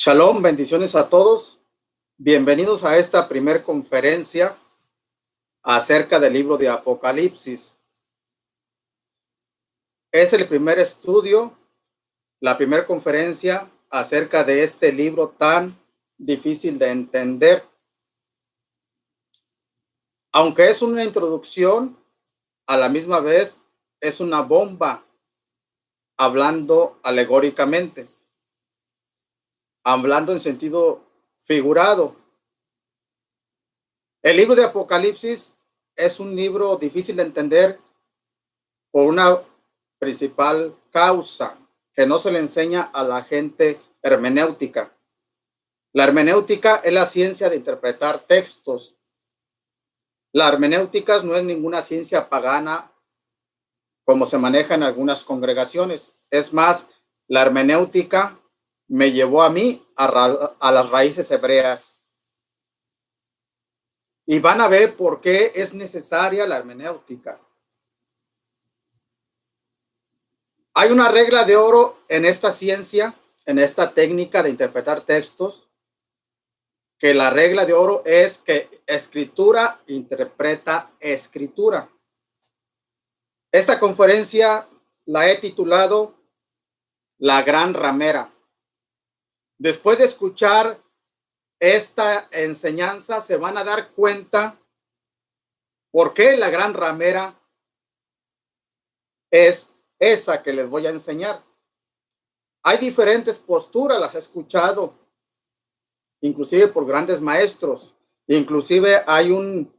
Shalom, bendiciones a todos. Bienvenidos a esta primer conferencia acerca del libro de Apocalipsis. Es el primer estudio, la primera conferencia acerca de este libro tan difícil de entender. Aunque es una introducción, a la misma vez es una bomba, hablando alegóricamente, hablando en sentido figurado. El libro de Apocalipsis es un libro difícil de entender por una principal causa que no se le enseña a la gente hermenéutica. La hermenéutica es la ciencia de interpretar textos. La hermenéutica no es ninguna ciencia pagana como se maneja en algunas congregaciones. Es más, la hermenéutica me llevó a mí a las raíces hebreas. Y van a ver por qué es necesaria la hermenéutica. Hay una regla de oro en esta ciencia, en esta técnica de interpretar textos, que la regla de oro es que escritura interpreta escritura. Esta conferencia la he titulado La Gran Ramera. Después de escuchar esta enseñanza, se van a dar cuenta por qué la Gran Ramera es esa que les voy a enseñar. Hay diferentes posturas, las he escuchado, inclusive por grandes maestros. Inclusive hay un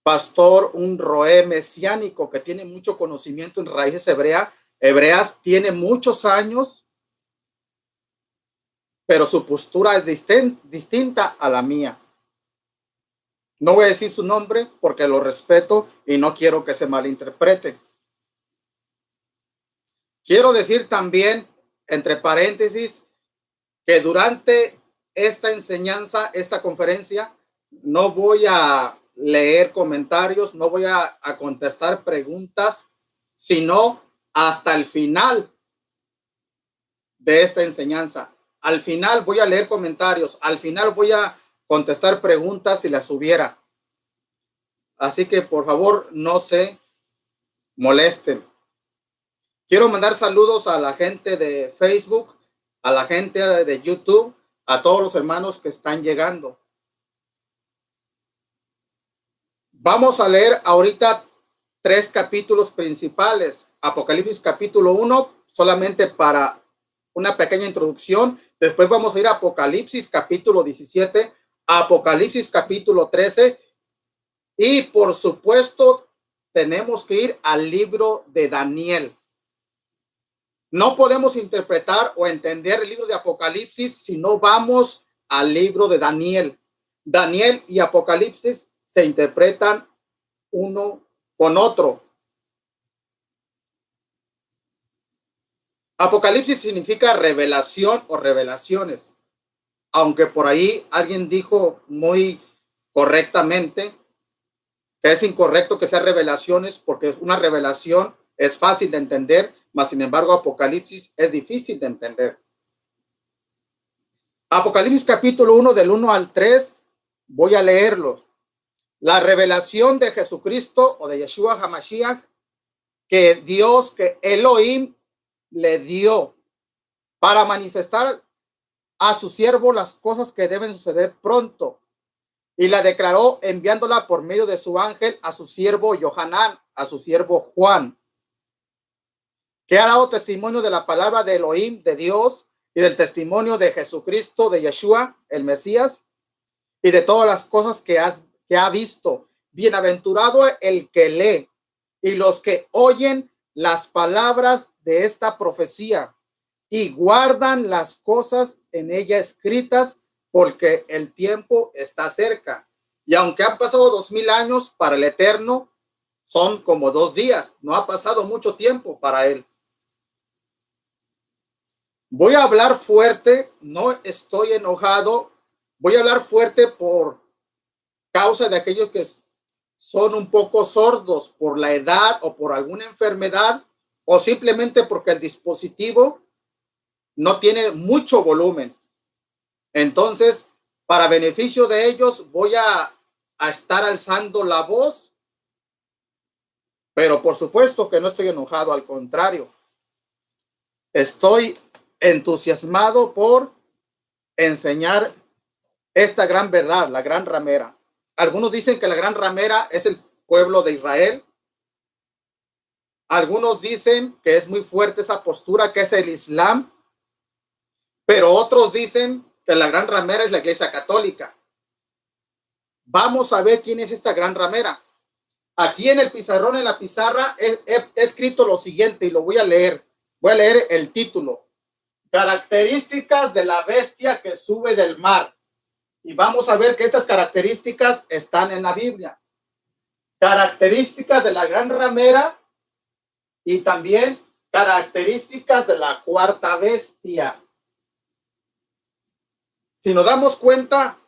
pastor, un roé mesiánico que tiene mucho conocimiento en raíces hebreas, tiene muchos años, pero su postura es distinta a la mía. No voy a decir su nombre porque lo respeto y no quiero que se malinterprete. Quiero decir también, entre paréntesis, que durante esta enseñanza, esta conferencia, no voy a leer comentarios, no voy a contestar preguntas, sino hasta el final de esta enseñanza. Al final voy a leer comentarios, al final voy a contestar preguntas si las hubiera. Así que por favor no se molesten. Quiero mandar saludos a la gente de Facebook, a la gente de YouTube, a todos los hermanos que están llegando. Vamos a leer ahorita 3 capítulos principales. Apocalipsis capítulo 1, solamente para una pequeña introducción. Después vamos a ir a Apocalipsis capítulo 17, Apocalipsis capítulo 13. Y por supuesto, tenemos que ir al libro de Daniel. No podemos interpretar o entender el libro de Apocalipsis si no vamos al libro de Daniel. Daniel y Apocalipsis se interpretan uno con otro. Apocalipsis significa revelación o revelaciones, aunque por ahí alguien dijo muy correctamente que es incorrecto que sea revelaciones porque una revelación es fácil de entender, mas sin embargo Apocalipsis es difícil de entender. Apocalipsis capítulo 1 del 1 al 3, voy a leerlos. La revelación de Jesucristo o de Yeshua HaMashiach que Dios, que Elohim le dio para manifestar a su siervo las cosas que deben suceder pronto, y la declaró enviándola por medio de su ángel a su siervo Yohanan, a su siervo Juan, que ha dado testimonio de la palabra de Elohim, de Dios, y del testimonio de Jesucristo, de Yeshua, el Mesías, y de todas las cosas que ha visto. Bienaventurado el que lee y los que oyen las palabras de esta profecía y guardan las cosas en ella escritas, porque el tiempo está cerca. Y aunque han pasado 2000 años, para el Eterno son como 2 días. No ha pasado mucho tiempo para él. Voy a hablar fuerte, no estoy enojado. Voy a hablar fuerte por causa de aquellos que son un poco sordos por la edad o por alguna enfermedad, o simplemente porque el dispositivo no tiene mucho volumen. Entonces, para beneficio de ellos, voy a estar alzando la voz, pero por supuesto que no estoy enojado, al contrario, estoy entusiasmado por enseñar esta gran verdad, la gran ramera. Algunos dicen que la gran ramera es el pueblo de Israel. Algunos dicen que es muy fuerte esa postura, que es el Islam, pero otros dicen que la gran ramera es la Iglesia Católica. Vamos a ver quién es esta gran ramera. Aquí en el pizarrón, en la pizarra, he escrito lo siguiente y lo voy a leer. Voy a leer el título. Características de la bestia que sube del mar. Y vamos a ver que estas características están en la Biblia. Características de la gran ramera y también características de la cuarta bestia. Si nos damos cuenta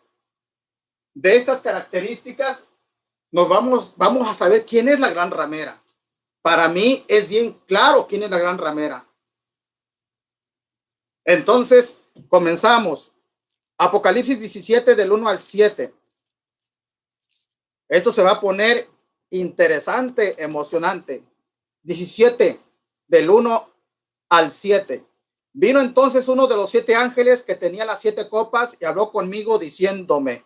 de estas características, vamos a saber quién es la gran ramera. Para mí es bien claro quién es la gran ramera. Entonces, comenzamos. Apocalipsis 17 del 1 al 7. Esto se va a poner interesante, emocionante. 17 del 1 al 7. Vino entonces uno de los 7 ángeles que tenía las 7 copas y habló conmigo diciéndome: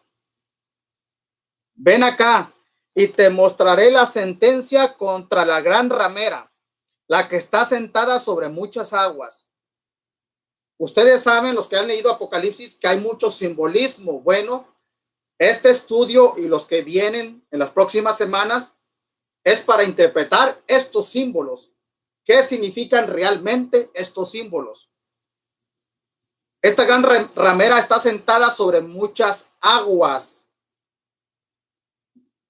ven acá y te mostraré la sentencia contra la gran ramera, la que está sentada sobre muchas aguas. Ustedes saben, los que han leído Apocalipsis, que hay mucho simbolismo. Bueno, este estudio y los que vienen en las próximas semanas es para interpretar estos símbolos. ¿Qué significan realmente estos símbolos? Esta gran ramera está sentada sobre muchas aguas.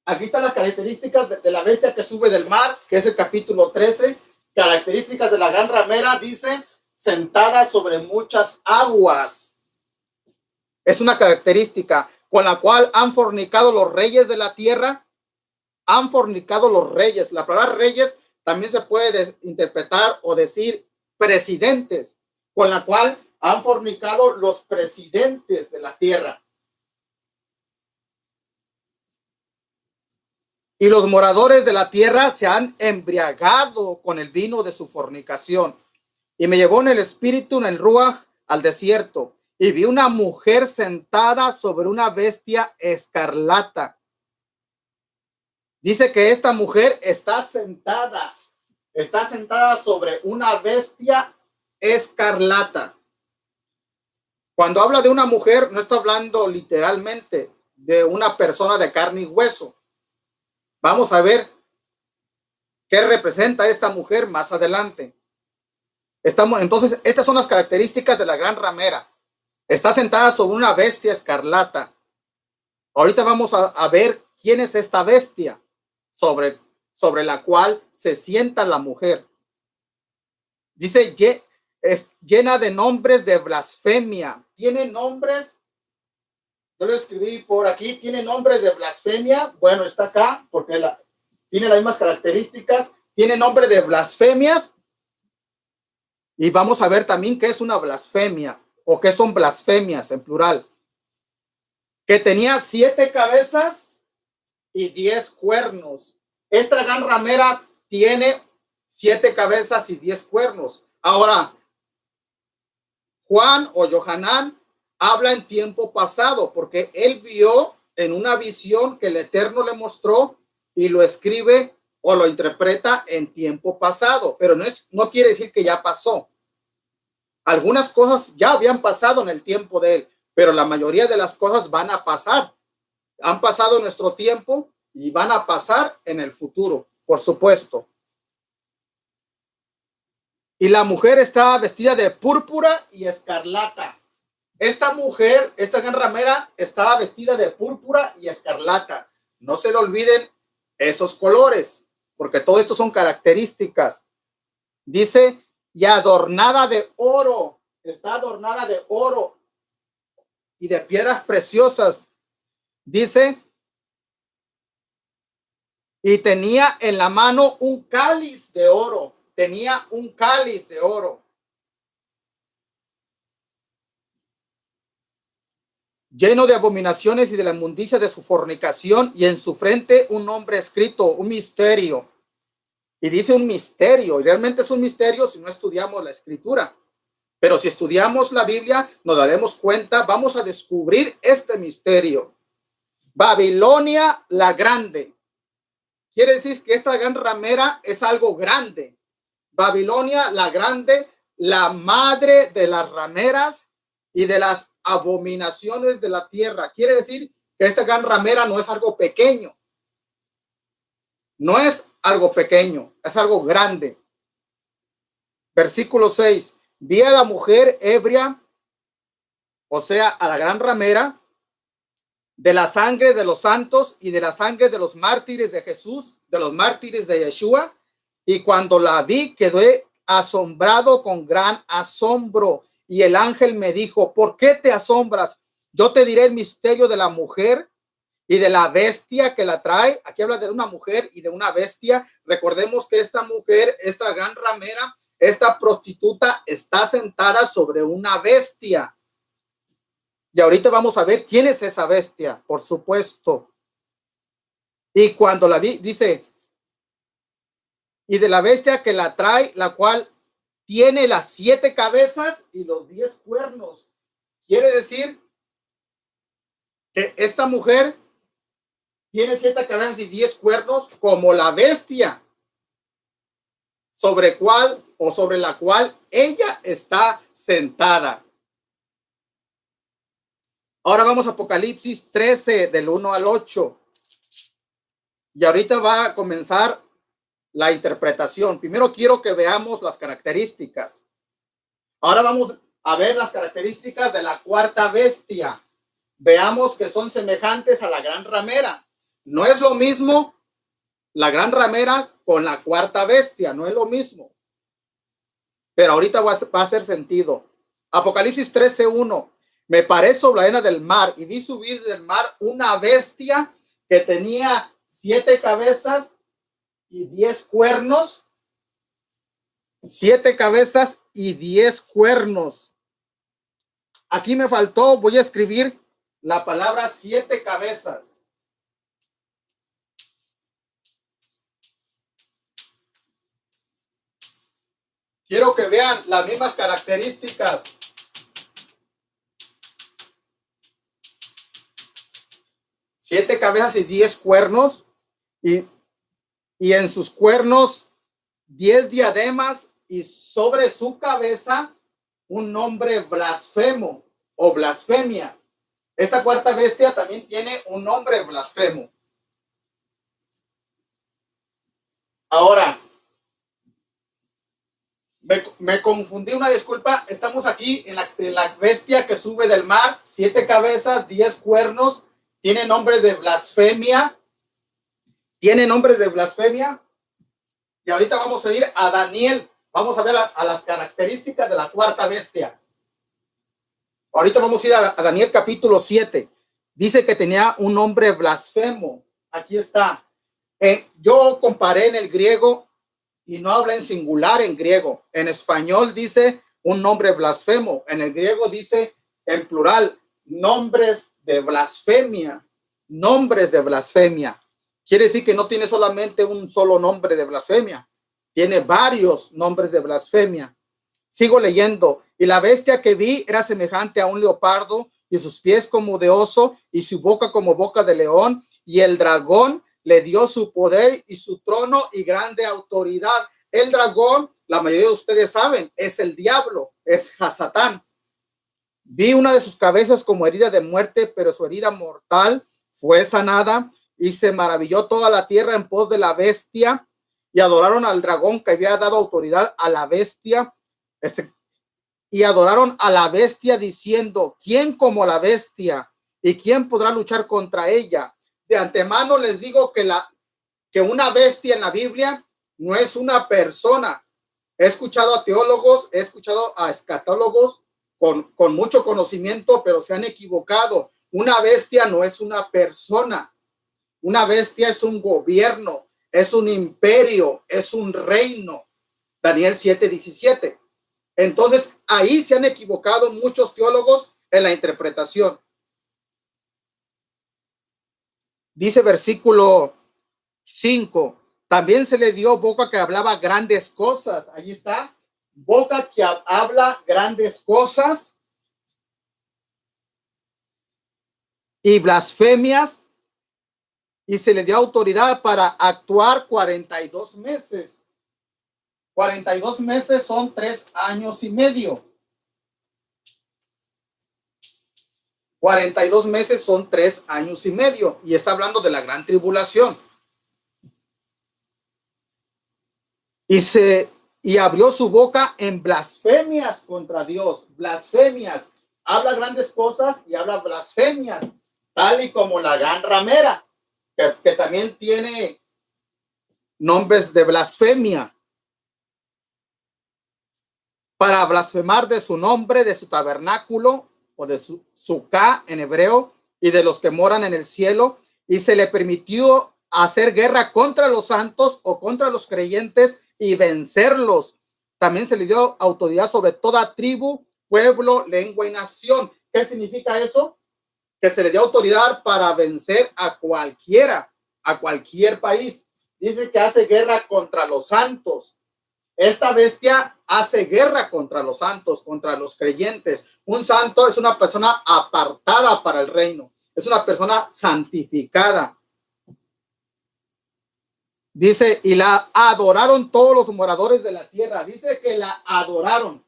Aquí están las características de la bestia que sube del mar, que es el capítulo 13. Características de la gran ramera, dice, sentada sobre muchas aguas. Es una característica con la cual han fornicado los reyes de la tierra. Han fornicado los reyes. La palabra reyes también se puede interpretar o decir presidentes, con la cual han fornicado los presidentes de la tierra. Y los moradores de la tierra se han embriagado con el vino de su fornicación. Y me llevó en el espíritu, en el ruaj, al desierto, y vi una mujer sentada sobre una bestia escarlata. Dice que esta mujer está sentada sobre una bestia escarlata. Cuando habla de una mujer, no está hablando literalmente de una persona de carne y hueso. Vamos a ver qué representa esta mujer más adelante. Entonces, estas son las características de la gran ramera. Está sentada sobre una bestia escarlata. Ahorita vamos a ver quién es esta bestia sobre la cual se sienta la mujer. Dice, es llena de nombres de blasfemia. Tiene nombres, yo lo escribí por aquí, tiene nombres de blasfemia. Bueno, está acá porque tiene las mismas características. Tiene nombre de blasfemias. Y vamos a ver también qué es una blasfemia o qué son blasfemias en plural. Que tenía 7 cabezas y 10 cuernos. Esta gran ramera tiene 7 cabezas y 10 cuernos. Ahora, Juan o Yohanan habla en tiempo pasado porque él vio en una visión que el Eterno le mostró y lo escribe o lo interpreta en tiempo pasado, pero no quiere decir que ya pasó. Algunas cosas ya habían pasado en el tiempo de él, pero la mayoría de las cosas van a pasar. Han pasado en nuestro tiempo y van a pasar en el futuro, por supuesto. Y la mujer estaba vestida de púrpura y escarlata. Esta mujer, esta gran ramera, estaba vestida de púrpura y escarlata. No se le olviden esos colores, porque todo esto son características. Dice, y adornada de oro, está adornada de oro y de piedras preciosas. Dice, y tenía en la mano un cáliz de oro. Tenía un cáliz de oro. lleno de abominaciones y de la inmundicia de su fornicación, y en su frente un nombre escrito, un misterio. Y dice un misterio, y realmente es un misterio si no estudiamos la escritura. Pero si estudiamos la Biblia, nos daremos cuenta, vamos a descubrir este misterio. Babilonia la Grande. Quiere decir que esta gran ramera es algo grande. Babilonia la Grande, la madre de las rameras y de las abominaciones de la tierra. Quiere decir que esta gran ramera no es algo pequeño. No es algo pequeño, es algo grande. Versículo 6. Vi a la mujer ebria, o sea, a la gran ramera, de la sangre de los santos y de la sangre de los mártires de Jesús, de los mártires de Yeshua. Y cuando la vi, quedé asombrado con gran asombro. Y el ángel me dijo, ¿por qué te asombras? Yo te diré el misterio de la mujer y de la bestia que la trae. Aquí habla de una mujer y de una bestia. Recordemos que esta mujer, esta gran ramera, esta prostituta está sentada sobre una bestia. Y ahorita vamos a ver quién es esa bestia, por supuesto. Y cuando la vi, dice, y de la bestia que la trae, la cual tiene las 7 cabezas y los 10 cuernos. Quiere decir que esta mujer tiene 7 cabezas y 10 cuernos como la bestia sobre la cual ella está sentada. Ahora vamos a Apocalipsis 13 del 1 al 8. Y ahorita va a comenzar la interpretación. Primero quiero que veamos las características. Ahora vamos a ver las características de la cuarta bestia. Veamos que son semejantes a la gran ramera. No es lo mismo la gran ramera con la cuarta bestia, no es lo mismo. Pero ahorita va a hacer sentido. Apocalipsis 13:1. Me paré sobre la arena del mar y vi subir del mar una bestia que tenía 7 cabezas y 10 cuernos. 7 cabezas y 10 cuernos. Aquí me faltó, voy a escribir la palabra 7 cabezas. Quiero que vean las mismas características. Siete cabezas y 10 cuernos, y en sus cuernos 10 diademas, y sobre su cabeza un nombre blasfemo o blasfemia. Esta cuarta bestia también tiene un nombre blasfemo. Ahora, me confundí, una disculpa. Estamos aquí en la bestia que sube del mar, 7 cabezas, 10 cuernos. Tiene nombre de blasfemia. Tiene nombre de blasfemia. Y ahorita vamos a ir a Daniel. Vamos a ver a las características de la cuarta bestia. Ahorita vamos a ir a Daniel capítulo 7. Dice que tenía un nombre blasfemo. Aquí está. Yo comparé en el griego y no habla en singular en griego. En español dice un nombre blasfemo. En el griego dice en plural, nombres de blasfemia. Nombres de blasfemia. Quiere decir que no tiene solamente un solo nombre de blasfemia. Tiene varios nombres de blasfemia. Sigo leyendo. Y la bestia que vi era semejante a un leopardo, y sus pies como de oso, y su boca como boca de león. Y el dragón le dio su poder y su trono y grande autoridad. El dragón, la mayoría de ustedes saben, es el diablo, es Hasatán. Vi una de sus cabezas como herida de muerte, pero su herida mortal fue sanada, y se maravilló toda la tierra en pos de la bestia, y adoraron al dragón que había dado autoridad a la bestia. Y adoraron a la bestia diciendo, ¿quién como la bestia? ¿Y quién podrá luchar contra ella? De antemano les digo que una bestia en la Biblia no es una persona. He escuchado a teólogos, he escuchado a escatólogos con mucho conocimiento, pero se han equivocado. Una bestia no es una persona. Una bestia es un gobierno, es un imperio, es un reino. Daniel 7:17. Entonces, ahí se han equivocado muchos teólogos en la interpretación. Dice versículo 5. También se le dio boca que hablaba grandes cosas. Allí está. Boca que habla grandes cosas y blasfemias. Y se le dio autoridad para actuar 42 meses. 42 meses son 3 años y medio. 42 meses son 3 años y medio. Y está hablando de la gran tribulación. Y abrió su boca en blasfemias contra Dios. Blasfemias. Habla grandes cosas y habla blasfemias. Tal y como la gran ramera, que también tiene nombres de blasfemia. Para blasfemar de su nombre, de su tabernáculo o de su suká en hebreo y de los que moran en el cielo. Y se le permitió hacer guerra contra los santos o contra los creyentes y vencerlos. También se le dio autoridad sobre toda tribu, pueblo, lengua y nación. ¿Qué significa eso? Que se le dio autoridad para vencer a cualquiera, a cualquier país. Dice que hace guerra contra los santos. Esta bestia hace guerra contra los santos, contra los creyentes. Un santo es una persona apartada para el reino. Es una persona santificada. Dice, y la adoraron todos los moradores de la tierra. Dice que la adoraron.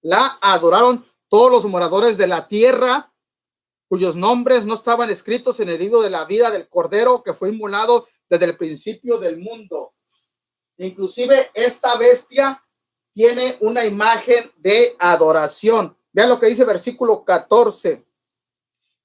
La adoraron todos los moradores de la tierra, cuyos nombres no estaban escritos en el libro de la vida del Cordero que fue inmolado desde el principio del mundo. Inclusive esta bestia tiene una imagen de adoración. Vean lo que dice versículo 14.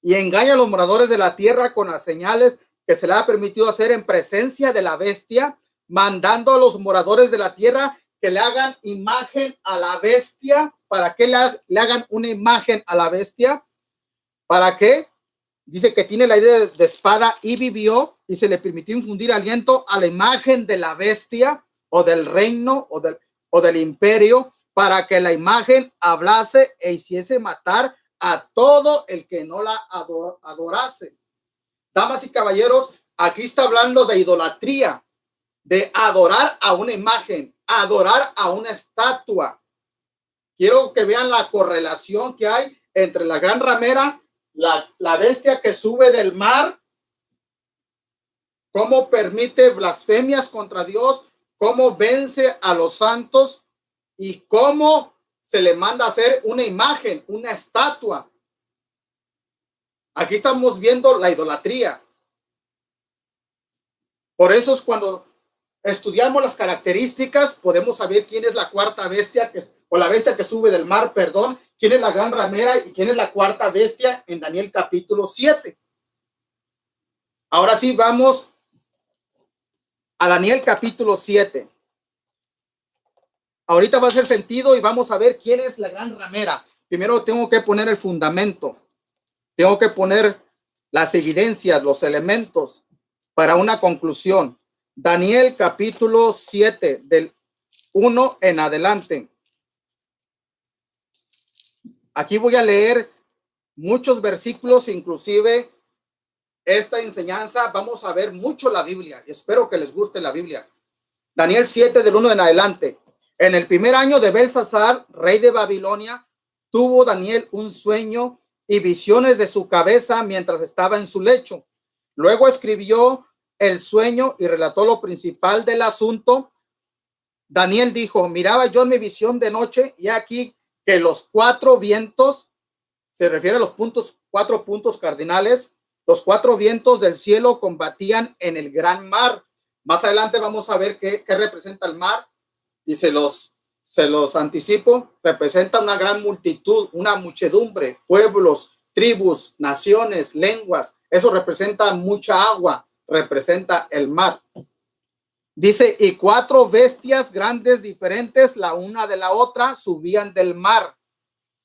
Y engaña a los moradores de la tierra con las señales que se le ha permitido hacer en presencia de la bestia, mandando a los moradores de la tierra que le hagan imagen a la bestia. ¿Para qué le hagan una imagen a la bestia? ¿Para qué? Dice que tiene la idea de espada y vivió, y se le permitió infundir aliento a la imagen de la bestia o del reino o del imperio, para que la imagen hablase e hiciese matar a todo el que no la adorase. Damas y caballeros, aquí está hablando de idolatría, de adorar a una imagen, adorar a una estatua. Quiero que vean la correlación que hay entre la gran ramera, la bestia que sube del mar, cómo permite blasfemias contra Dios, cómo vence a los santos y cómo se le manda a hacer una imagen, una estatua. Aquí estamos viendo la idolatría. Por eso es cuando estudiamos las características, podemos saber quién es la cuarta bestia, o la bestia que sube del mar, perdón, quién es la gran ramera y quién es la cuarta bestia en Daniel capítulo 7. Ahora sí, vamos a Daniel capítulo 7. Ahorita va a hacer sentido y vamos a ver quién es la gran ramera. Primero tengo que poner el fundamento. Tengo que poner las evidencias, los elementos para una conclusión. Daniel capítulo 7, del 1 en adelante. Aquí voy a leer muchos versículos, inclusive esta enseñanza. Vamos a ver mucho la Biblia. Espero que les guste la Biblia. Daniel 7, del 1 en adelante. En el primer año de Belsasar, rey de Babilonia, tuvo Daniel un sueño y visiones de su cabeza mientras estaba en su lecho. Luego escribió el sueño y relató lo principal del asunto. Daniel dijo, miraba yo en mi visión de noche y aquí que los 4 vientos, se refiere a los 4 puntos cardinales, los 4 vientos del cielo combatían en el gran mar. Más adelante vamos a ver qué representa el mar y se los anticipo. Representa una gran multitud, una muchedumbre, pueblos, tribus, naciones, lenguas. Eso representa mucha agua, representa el mar. Dice, y 4 bestias grandes diferentes, la una de la otra, subían del mar.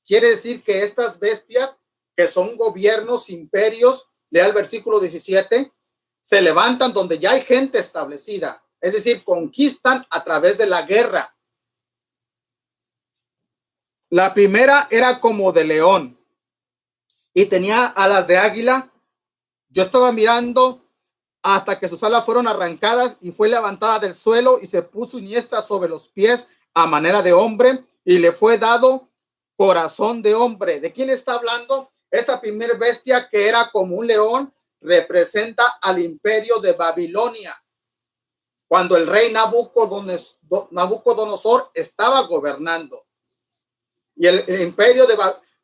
Quiere decir que estas bestias, que son gobiernos, imperios, lea el versículo 17, se levantan donde ya hay gente establecida, es decir, conquistan a través de la guerra. La primera era como de león y tenía alas de águila. Yo estaba mirando hasta que sus alas fueron arrancadas y fue levantada del suelo y se puso iniesta sobre los pies a manera de hombre y le fue dado corazón de hombre. ¿De quién está hablando? Esta primer bestia, que era como un león, representa al imperio de Babilonia, cuando el rey Nabucodonosor estaba gobernando. Y el imperio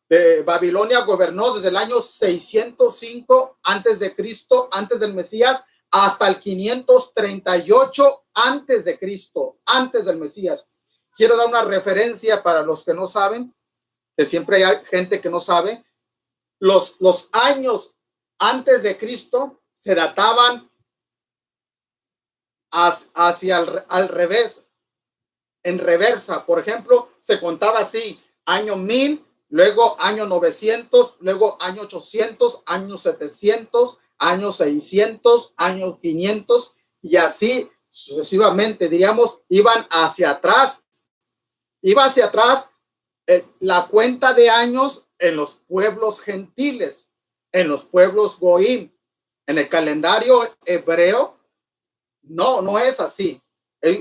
de Babilonia gobernó desde el año 605 antes de Cristo, antes del Mesías, hasta el 538 antes de Cristo, antes del Mesías. Quiero dar una referencia para los que no saben, que siempre hay gente que no sabe. Los años antes de Cristo se databan hacia al revés, en reversa. Por ejemplo, se contaba así: año 1000, luego año 900, luego año 800, año 700, año 600, año 500, y así sucesivamente. Diríamos, iban hacia atrás. Iba hacia atrás la cuenta de años en los pueblos gentiles, en los pueblos goim. En el calendario hebreo, no es así.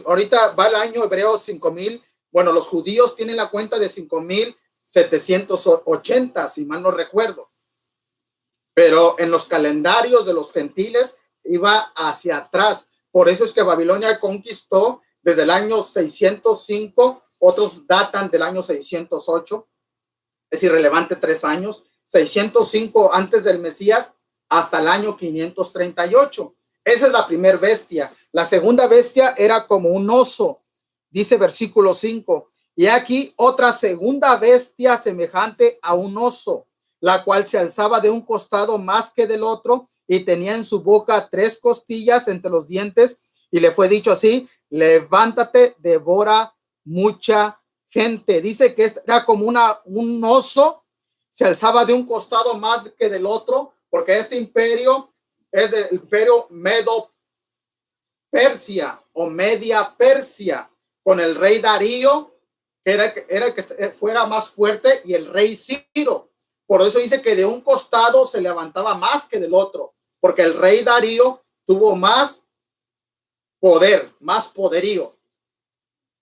Ahorita va el año hebreo 5000. Bueno, los judíos tienen la cuenta de 5780, si mal no recuerdo. Pero en los calendarios de los gentiles iba hacia atrás. Por eso es que Babilonia conquistó desde el año 605, otros datan del año 608, es irrelevante, 3 años, 605 antes del Mesías hasta el año 538. Esa es la primera bestia. La segunda bestia era como un oso, dice versículo 5. Y aquí otra segunda bestia semejante a un oso, la cual se alzaba de un costado más que del otro y tenía en su boca 3 costillas entre los dientes, y le fue dicho así: levántate, devora mucha gente. Dice que era como un oso, se alzaba de un costado más que del otro, porque este imperio es el imperio Medo-Persia o Media Persia, con el rey Darío, que era el que fuera más fuerte, y el rey Ciro. Por eso dice que de un costado se levantaba más que del otro, porque el rey Darío tuvo más poder, más poderío.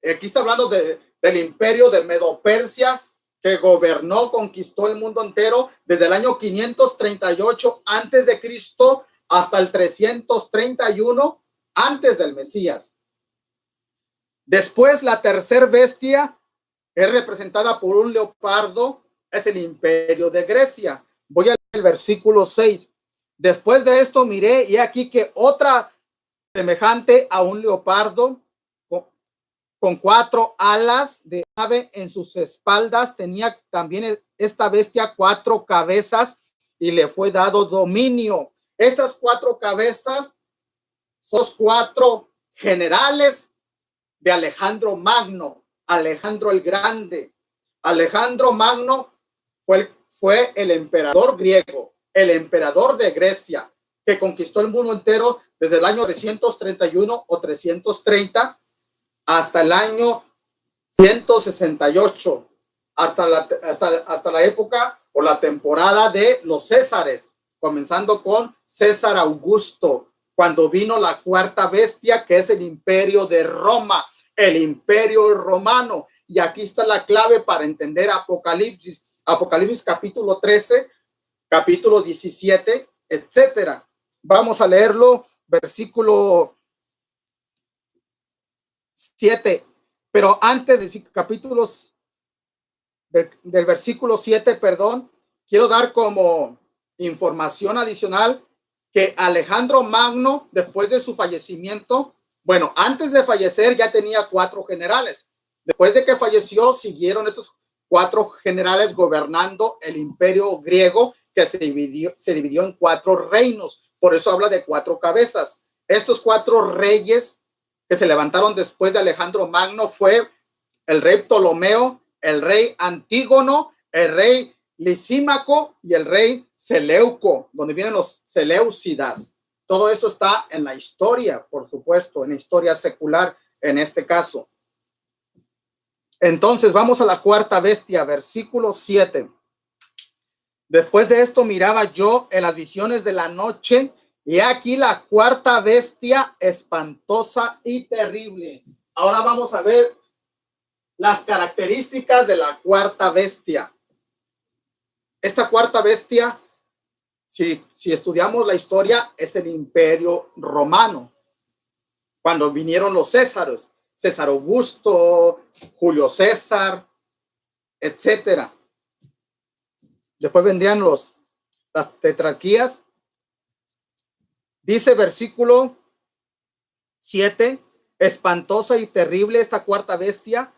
Aquí está hablando del imperio de Medo-Persia, que gobernó, conquistó el mundo entero desde el año 538 antes de Cristo hasta el 331 antes del Mesías. Después, la tercera bestia es representada por un leopardo, es el imperio de Grecia. Voy a leer el versículo 6. Después de esto miré, y aquí que otra semejante a un leopardo, con 4 alas de ave en sus espaldas. Tenía también esta bestia 4 cabezas y le fue dado dominio. Estas 4 cabezas son 4 generales de Alejandro Magno, Alejandro el Grande. Alejandro Magno fue el emperador griego, el emperador de Grecia, que conquistó el mundo entero desde el año 331 o 330 hasta el año 168, hasta la época o la temporada de los Césares, comenzando con César Augusto, cuando vino la cuarta bestia, que es el imperio de Roma, el imperio romano. Y aquí está la clave para entender Apocalipsis. Apocalipsis capítulo 13, capítulo 17, etcétera. Vamos a leerlo, versículo 7. Pero antes del capítulos del versículo 7, perdón, quiero dar como información adicional que Alejandro Magno, después de su fallecimiento, bueno, antes de fallecer ya tenía 4 generales. Después de que falleció, siguieron estos 4 generales gobernando el imperio griego, que se dividió en 4 reinos. Por eso habla de 4 cabezas. Estos 4 reyes que se levantaron después de Alejandro Magno fue el rey Ptolomeo, el rey Antígono, el rey Lisímaco y el rey Seleuco, donde vienen los Seleucidas. Todo eso está en la historia, por supuesto, en la historia secular en este caso. Entonces vamos a la cuarta bestia, versículo 7. Después de esto miraba yo en las visiones de la noche, Y aquí la cuarta bestia espantosa y terrible. Ahora vamos a ver las características de la cuarta bestia. Esta cuarta bestia, si estudiamos la historia, es el Imperio Romano. Cuando vinieron los Césares, César Augusto, Julio César, etcétera. Después vendrían las tetrarquías. Dice versículo 7, espantosa y terrible esta cuarta bestia,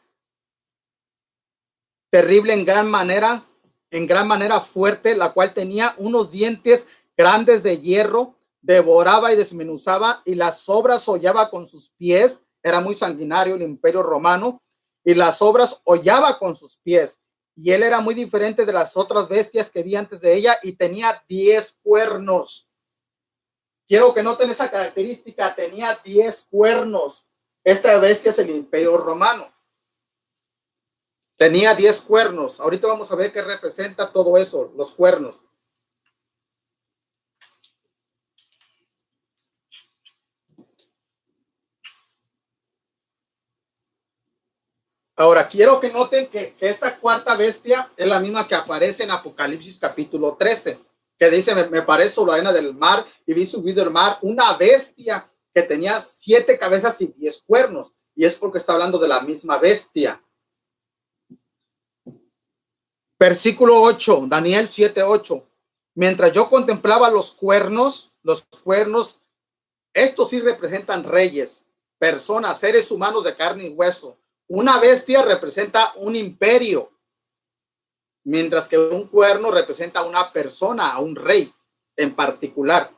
terrible en gran manera fuerte, la cual tenía unos dientes grandes de hierro, devoraba y desmenuzaba, y las obras hollaba con sus pies. Era muy sanguinario el Imperio Romano, y las obras hollaba con sus pies. Y él era muy diferente de las otras bestias que vi antes de ella, y tenía 10 cuernos. Quiero que noten esa característica, tenía 10 cuernos. Esta bestia es el Imperio Romano. Tenía 10 cuernos. Ahorita vamos a ver qué representa todo eso, los cuernos. Ahora, quiero que noten que esta cuarta bestia es la misma que aparece en Apocalipsis capítulo 13, que dice, me paré sobre la arena del mar y vi subir del mar una bestia que tenía 7 cabezas y 10 cuernos. Y es porque está hablando de la misma bestia. Versículo 8, Daniel 7:8. Mientras yo contemplaba los cuernos, estos sí representan reyes, personas, seres humanos de carne y hueso. Una bestia representa un imperio, mientras que un cuerno representa a una persona, a un rey en particular.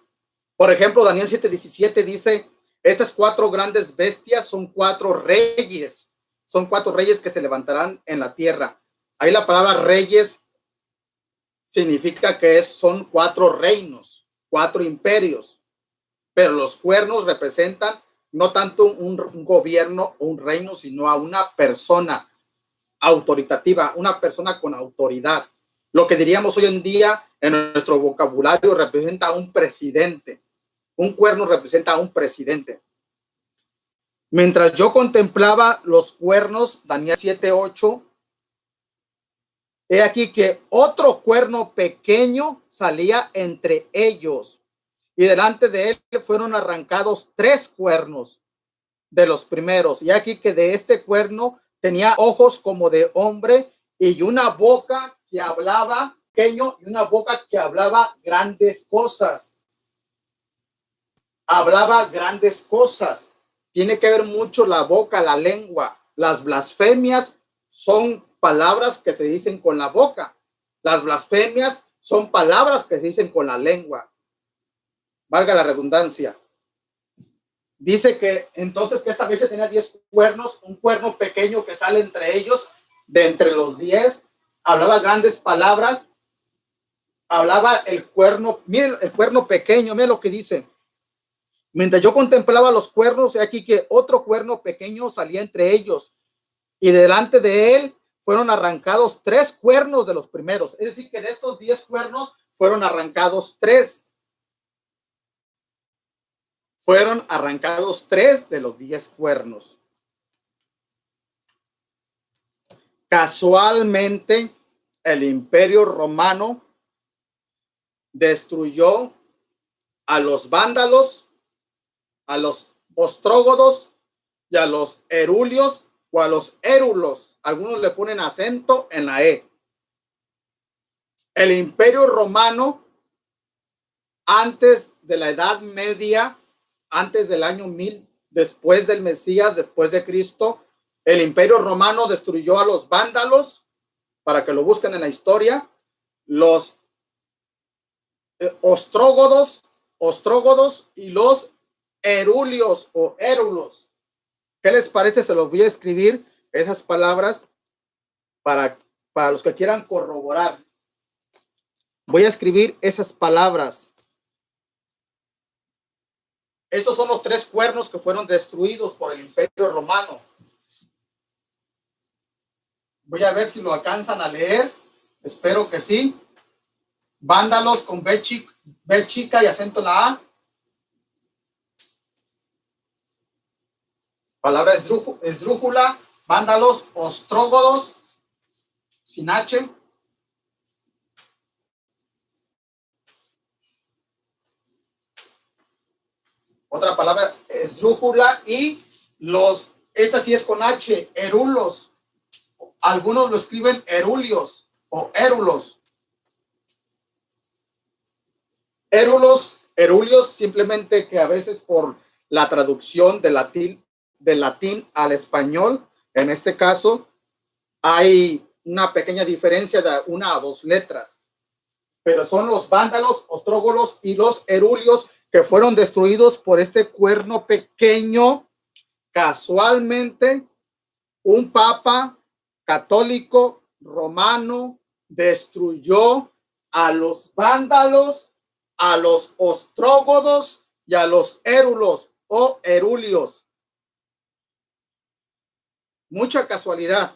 Por ejemplo, Daniel 7:17 dice, estas 4 grandes bestias son 4 reyes que se levantarán en la tierra. Ahí la palabra reyes significa que son 4 reinos, 4 imperios, pero los cuernos representan no tanto un gobierno o un reino, sino a una persona autoritativa, una persona con autoridad. Lo que diríamos hoy en día en nuestro vocabulario representa a un presidente. Un cuerno representa a un presidente. Mientras yo contemplaba los cuernos, Daniel 7:8, he aquí que otro cuerno pequeño salía entre ellos, y delante de él fueron arrancados 3 cuernos de los primeros. Y aquí que de este cuerno tenía ojos como de hombre y una boca que hablaba pequeño y una boca que hablaba grandes cosas. Hablaba grandes cosas. Tiene que ver mucho la boca, la lengua. Las blasfemias son palabras que se dicen con la boca. Las blasfemias son palabras que se dicen con la lengua. Valga la redundancia. Dice que entonces que esta bestia tenía 10 cuernos, un cuerno pequeño que sale entre ellos, de entre los 10, hablaba grandes palabras, hablaba el cuerno, miren el cuerno pequeño, miren lo que dice. Mientras yo contemplaba los cuernos, he aquí que otro cuerno pequeño salía entre ellos, y delante de él fueron arrancados 3 cuernos de los primeros. Es decir, que de estos 10 cuernos fueron arrancados 3. Fueron arrancados 3 de los 10 cuernos. Casualmente, el Imperio Romano destruyó a los vándalos, a los ostrógodos y a los erulios o a los érulos. Algunos le ponen acento en la E. El Imperio Romano, antes de la Edad Media, antes del año 1000, después del Mesías, después de Cristo, el Imperio Romano destruyó a los vándalos, para que lo busquen en la historia, los ostrógodos y los erulios o érulos. ¿Qué les parece? Se los voy a escribir esas palabras para los que quieran corroborar. Voy a escribir esas palabras. Estos son los 3 cuernos que fueron destruidos por el Imperio Romano. Voy a ver si lo alcanzan a leer. Espero que sí. Vándalos con B chica y acento en la A. Palabra esdrújula, vándalos, ostrógodos, sin H. Otra palabra, esdrújula, y esta sí es con H, erulos. Algunos lo escriben erulios o érulos. Erulios, simplemente que a veces por la traducción del latín al español, en este caso, hay una pequeña diferencia de 1 a 2 letras. Pero son los vándalos, ostrógolos y los erulios que fueron destruidos por este cuerno pequeño. Casualmente, un papa católico romano destruyó a los vándalos, a los ostrógodos y a los érulos o erulios. Mucha casualidad.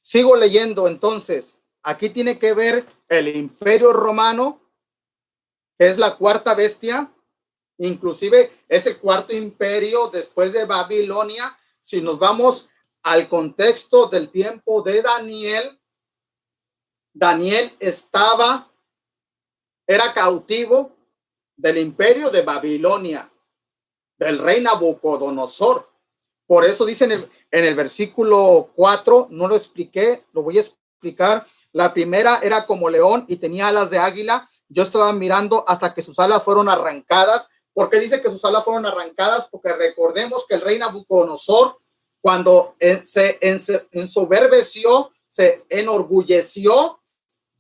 Sigo leyendo entonces. Aquí tiene que ver el Imperio Romano, que es la cuarta bestia. Inclusive es el cuarto imperio después de Babilonia. Si nos vamos al contexto del tiempo de Daniel, Daniel era cautivo del imperio de Babilonia, del rey Nabucodonosor. Por eso dice en el versículo 4, no lo expliqué, lo voy a explicar. La primera era como león y tenía alas de águila. Yo estaba mirando hasta que sus alas fueron arrancadas. ¿Por qué dice que sus alas fueron arrancadas? Porque recordemos que el rey Nabucodonosor, cuando se ensoberbeció, se enorgulleció,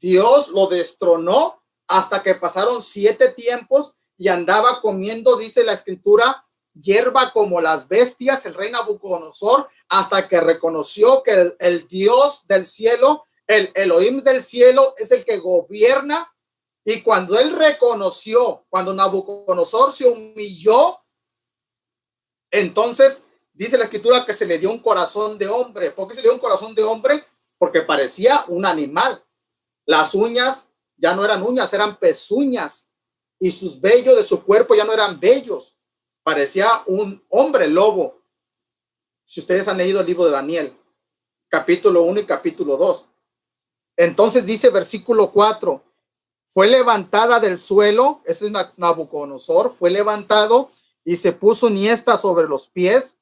Dios lo destronó hasta que pasaron 7 tiempos y andaba comiendo, dice la escritura, hierba como las bestias, el rey Nabucodonosor, hasta que reconoció que el Dios del cielo, el Elohim del cielo, es el que gobierna. Y cuando él reconoció, cuando Nabucodonosor se humilló, entonces dice la escritura que se le dio un corazón de hombre. ¿Por qué se le dio un corazón de hombre? Porque parecía un animal. Las uñas ya no eran uñas, eran pezuñas. Y sus vellos de su cuerpo ya no eran vellos. Parecía un hombre lobo. Si ustedes han leído el libro de Daniel, capítulo 1 y capítulo 2. Entonces dice versículo 4, fue levantada del suelo, ese es Nabucodonosor, fue levantado y se puso niesta sobre los pies,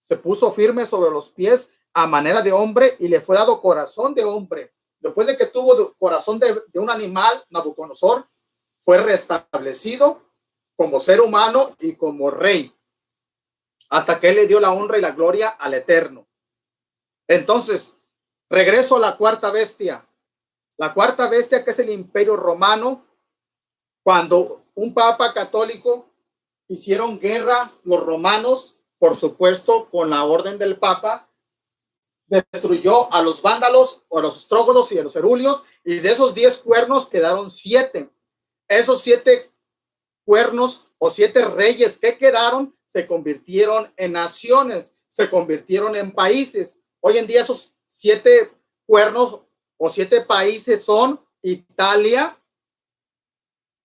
se puso firme sobre los pies a manera de hombre y le fue dado corazón de hombre. Después de que tuvo corazón de un animal, Nabucodonosor fue restablecido como ser humano y como rey, hasta que él le dio la honra y la gloria al Eterno. Entonces, regreso a la cuarta bestia. La cuarta bestia, que es el Imperio Romano, cuando un papa católico hicieron guerra, los romanos, por supuesto, con la orden del papa, destruyó a los vándalos, a los ostrógonos y a los erulios, y de esos 10 cuernos quedaron 7. Esos 7 cuernos o 7 reyes que quedaron se convirtieron en naciones, se convirtieron en países. Hoy en día esos 7 cuernos o 7 países son Italia,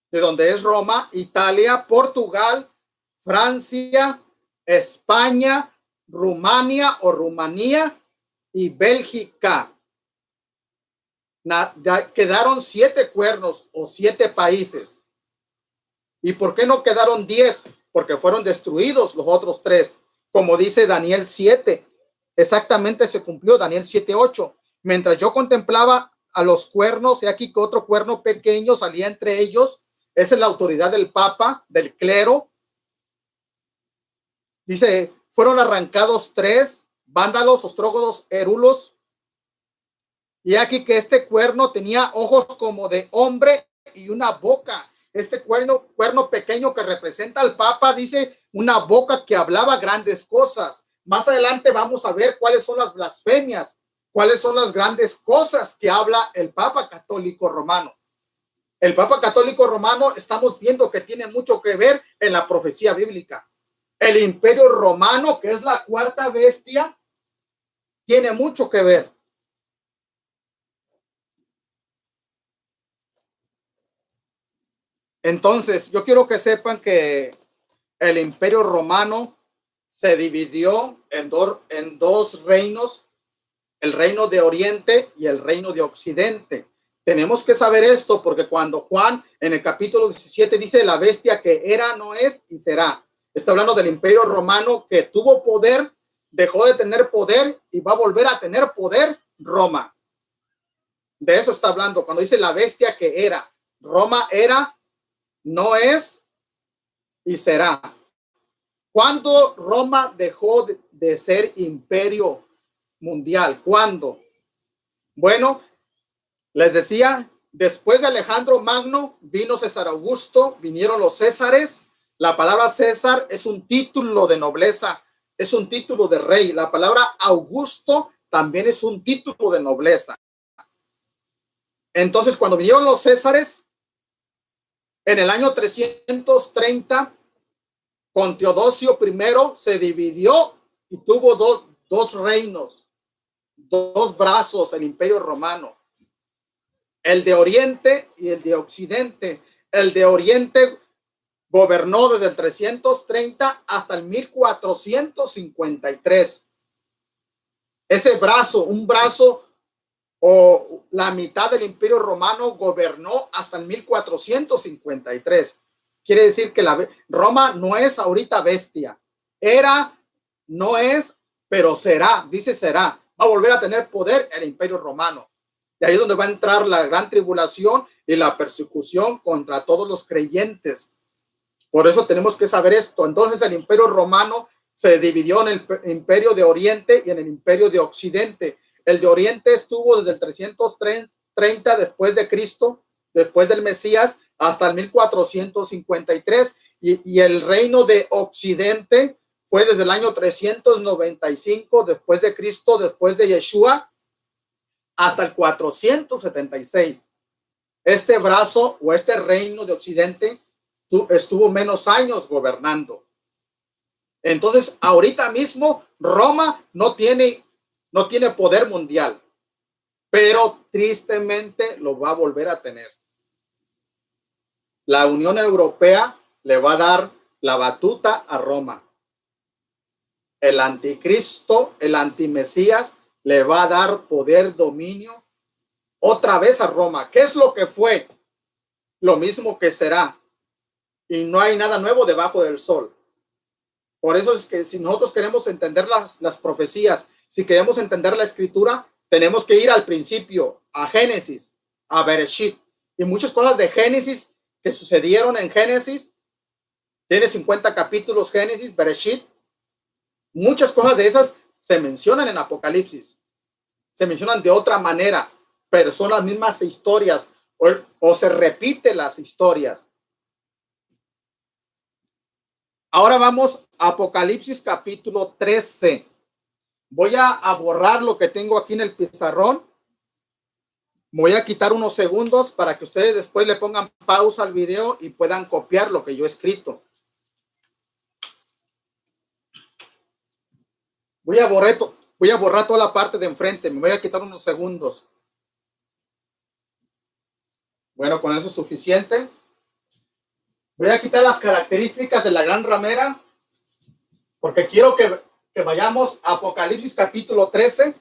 de donde es Roma, Italia, Portugal, Francia, España, Rumania o Rumanía y Bélgica. Quedaron 7 cuernos o 7 países. ¿Y por qué no quedaron 10? Porque fueron destruidos los otros 3. Como dice Daniel 7, exactamente se cumplió Daniel 7:8. Mientras yo contemplaba a los cuernos, he aquí que otro cuerno pequeño salía entre ellos. Esa es la autoridad del papa, del clero. Dice, fueron arrancados 3 vándalos, ostrógodos, erulos. Y aquí que este cuerno tenía ojos como de hombre y una boca. Este cuerno pequeño que representa al papa, dice, una boca que hablaba grandes cosas. Más adelante vamos a ver cuáles son las blasfemias, cuáles son las grandes cosas que habla el Papa Católico Romano. El Papa Católico Romano estamos viendo que tiene mucho que ver en la profecía bíblica. El Imperio Romano, que es la cuarta bestia, tiene mucho que ver. Entonces, yo quiero que sepan que el Imperio Romano se dividió en dos reinos, el reino de Oriente y el reino de Occidente. Tenemos que saber esto porque cuando Juan en el capítulo 17 dice la bestia que era, no es y será, está hablando del Imperio Romano que tuvo poder, dejó de tener poder y va a volver a tener poder Roma. De eso está hablando cuando dice la bestia que era. Roma era, no es y será. ¿Cuándo Roma dejó de ser imperio mundial? ¿Cuándo? Bueno, les decía, después de Alejandro Magno vino César Augusto, vinieron los Césares. La palabra César es un título de nobleza, es un título de rey. La palabra Augusto también es un título de nobleza. Entonces, cuando vinieron los Césares, en el año 330, con Teodosio I se dividió y tuvo dos reinos, dos brazos, el Imperio Romano, el de Oriente y el de Occidente. El de Oriente gobernó desde el 330 hasta el 1453. Ese brazo, un brazo o la mitad del Imperio Romano gobernó hasta el 1453. Quiere decir que Roma no es ahorita bestia. Era, no es, pero será, dice será. Va a volver a tener poder el Imperio Romano. De ahí es donde va a entrar la gran tribulación y la persecución contra todos los creyentes. Por eso tenemos que saber esto. Entonces el Imperio Romano se dividió en el Imperio de Oriente y en el Imperio de Occidente. El de Oriente estuvo desde el 330 después de Cristo, después del Mesías, hasta el 1453, y el reino de Occidente fue desde el año 395 después de Cristo, después de Yeshua, hasta el 476. Este brazo o este reino de Occidente estuvo menos años gobernando. Entonces, ahorita mismo Roma no tiene poder mundial, pero tristemente lo va a volver a tener. La Unión Europea le va a dar la batuta a Roma. El anticristo, el antimesías, le va a dar poder, dominio otra vez a Roma. ¿Qué es lo que fue? Lo mismo que será. Y no hay nada nuevo debajo del sol. Por eso es que si nosotros queremos entender las profecías, si queremos entender la escritura, tenemos que ir al principio, a Génesis, a Bereshit. Y muchas cosas de Génesis que sucedieron en Génesis, tiene 50 capítulos Génesis, Bereshit. Muchas cosas de esas se mencionan en Apocalipsis. Se mencionan de otra manera, pero son las mismas historias o se repiten las historias. Ahora vamos a Apocalipsis capítulo 13. Voy a borrar lo que tengo aquí en el pizarrón. Voy a quitar unos segundos para que ustedes después le pongan pausa al video y puedan copiar lo que yo he escrito. Voy a borrar toda la parte de enfrente. Me voy a quitar unos segundos. Bueno, con eso es suficiente. Voy a quitar las características de la gran ramera porque quiero que vayamos a Apocalipsis capítulo 13.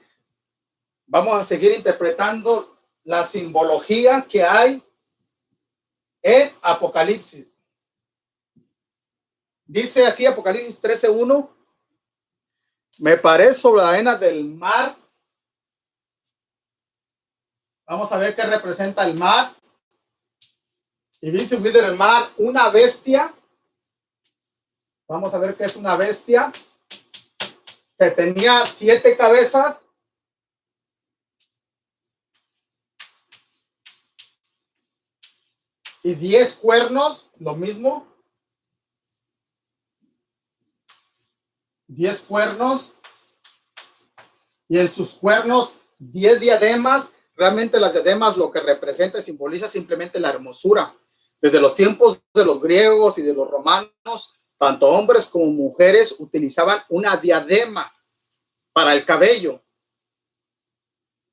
Vamos a seguir interpretando la simbología que hay en Apocalipsis. Dice así Apocalipsis 13:1. Me paré sobre la arena del mar. Vamos a ver qué representa el mar. Y vi subir del mar una bestia. Vamos a ver qué es una bestia. Que tenía 7 cabezas. Y 10 cuernos, lo mismo. 10 cuernos. Y en sus cuernos 10 diademas. Realmente las diademas lo que representa y simboliza simplemente la hermosura. Desde los tiempos de los griegos y de los romanos, tanto hombres como mujeres utilizaban una diadema para el cabello.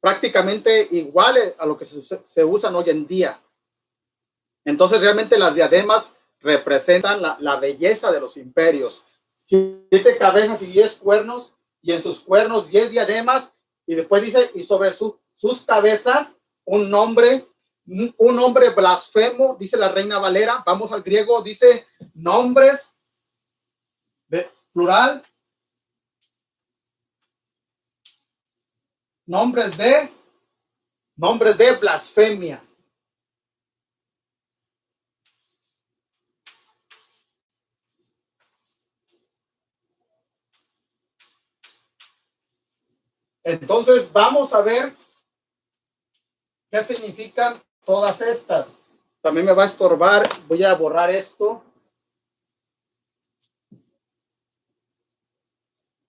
Prácticamente igual a lo que se usan hoy en día. Entonces realmente las diademas representan la belleza de los imperios. 7 cabezas y 10 cuernos, y en sus cuernos 10 diademas, y después dice, y sobre sus cabezas un nombre blasfemo, dice la Reina Valera. Vamos al griego, dice nombres, de, plural, nombres de blasfemia. Entonces vamos a ver qué significan todas estas. También me va a estorbar, voy a borrar esto.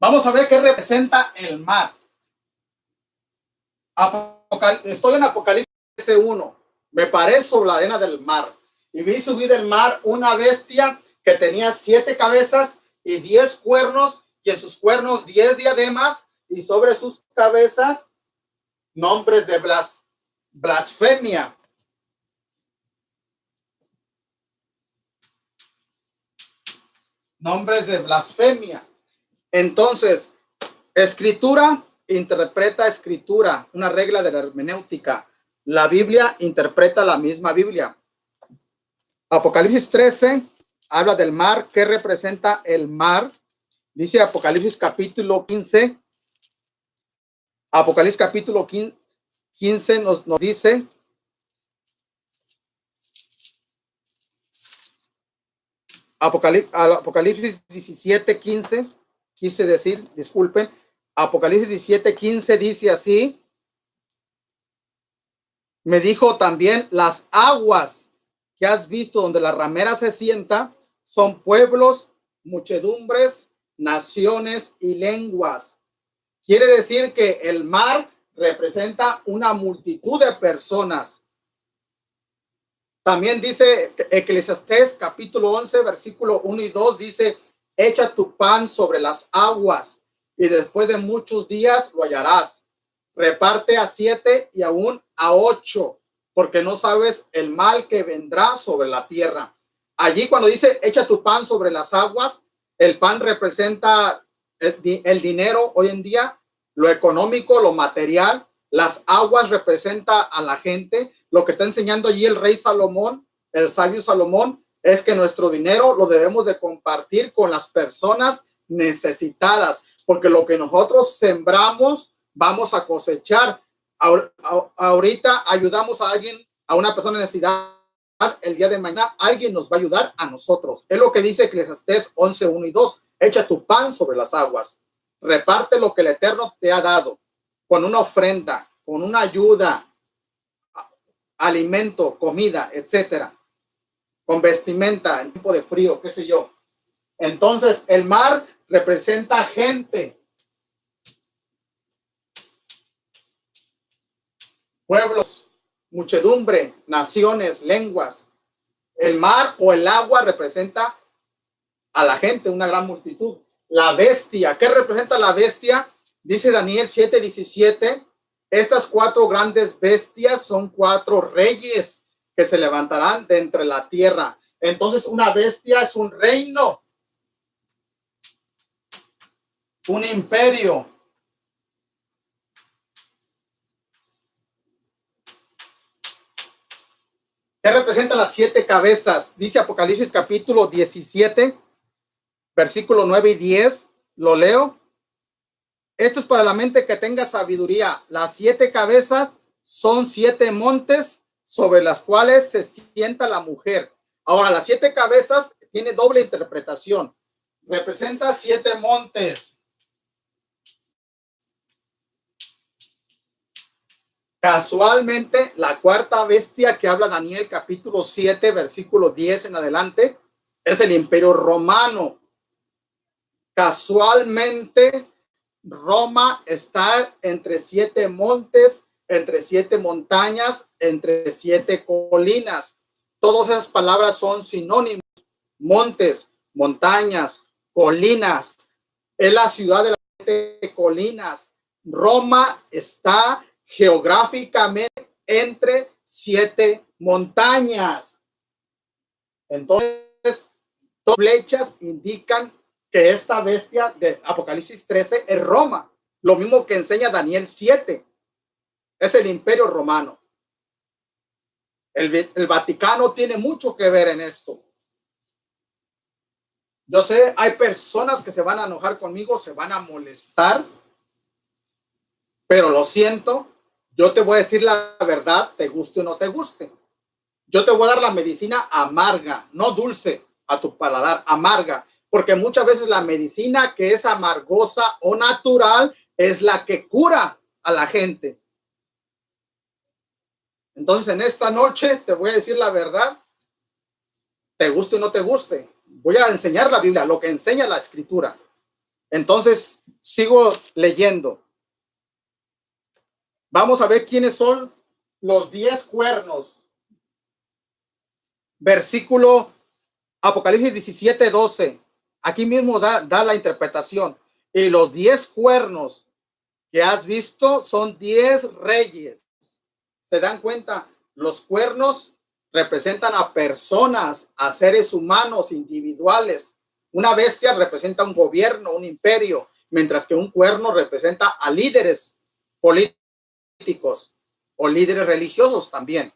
Vamos a ver qué representa el mar. Estoy en Apocalipsis 1. Me paré sobre la arena del mar y vi subir del mar una bestia que tenía 7 cabezas y 10 cuernos, y en sus cuernos 10 diademas, y sobre sus cabezas nombres de blasfemia. Nombres de blasfemia. Entonces, escritura interpreta escritura, una regla de la hermenéutica. La Biblia interpreta la misma Biblia. Apocalipsis 13 habla del mar. ¿Qué representa el mar? Dice Apocalipsis capítulo 15. Apocalipsis capítulo 15 nos dice: Apocalipsis 17:15, quise decir, disculpen, Apocalipsis 17:15 dice así: me dijo también, las aguas que has visto donde la ramera se sienta son pueblos, muchedumbres, naciones y lenguas. Quiere decir que el mar representa una multitud de personas. También dice Eclesiastés capítulo 11, versículo 1 y 2, dice: echa tu pan sobre las aguas y después de muchos días lo hallarás. Reparte a 7 y aún a 8, porque no sabes el mal que vendrá sobre la tierra. Allí cuando dice echa tu pan sobre las aguas, el pan representa el dinero hoy en día, lo económico, lo material. Las aguas representa a la gente. Lo que está enseñando allí el rey Salomón, el sabio Salomón, es que nuestro dinero lo debemos de compartir con las personas necesitadas, porque lo que nosotros sembramos vamos a cosechar. Ahorita ayudamos a alguien, a una persona en necesidad, el día de mañana alguien nos va a ayudar a nosotros. Es lo que dice Eclesiastés 11, 1 y 2. Echa tu pan sobre las aguas. Reparte lo que el Eterno te ha dado, con una ofrenda, con una ayuda, alimento, comida, etcétera, con vestimenta en tiempo de frío, qué sé yo. Entonces, el mar representa gente, pueblos, muchedumbre, naciones, lenguas. El mar o el agua representa a la gente, una gran multitud. La bestia, ¿qué representa la bestia? Dice Daniel 7:17, estas 4 grandes bestias son 4 reyes que se levantarán de entre la tierra. Entonces una bestia es un reino, un imperio. ¿Qué representa las 7 cabezas? Dice Apocalipsis capítulo 17, versículo 9 y 10. Lo leo. Esto es para la mente que tenga sabiduría. Las 7 cabezas son 7 montes sobre las cuales se sienta la mujer. Ahora, las 7 cabezas tiene doble interpretación. Representa 7 montes. Casualmente, la 4ª bestia que habla Daniel capítulo 7, versículo 10 en adelante, es el imperio romano. Casualmente, Roma está entre 7 montes, entre 7 montañas, entre 7 colinas. Todas esas palabras son sinónimos. Montes, montañas, colinas. Es la ciudad de las 7 colinas. Roma está geográficamente entre 7 montañas. Entonces, dos flechas indican que esta bestia de Apocalipsis 13 es Roma, lo mismo que enseña Daniel 7, es el Imperio Romano. El Vaticano tiene mucho que ver en esto. Yo sé, hay personas que se van a enojar conmigo, se van a molestar, pero lo siento, yo te voy a decir la verdad, te guste o no te guste. Yo te voy a dar la medicina amarga, no dulce a tu paladar, amarga, porque muchas veces la medicina que es amargosa o natural es la que cura a la gente. Entonces, en esta noche te voy a decir la verdad, te guste o no te guste. Voy a enseñar la Biblia, lo que enseña la Escritura. Entonces, sigo leyendo. Vamos a ver quiénes son los 10 cuernos. Versículo Apocalipsis 17:12. Aquí mismo da la interpretación. Y los 10 cuernos que has visto son 10 reyes. ¿Se dan cuenta? Los cuernos representan a personas, a seres humanos individuales. Una bestia representa un gobierno, un imperio, mientras que un cuerno representa a líderes políticos o líderes religiosos también.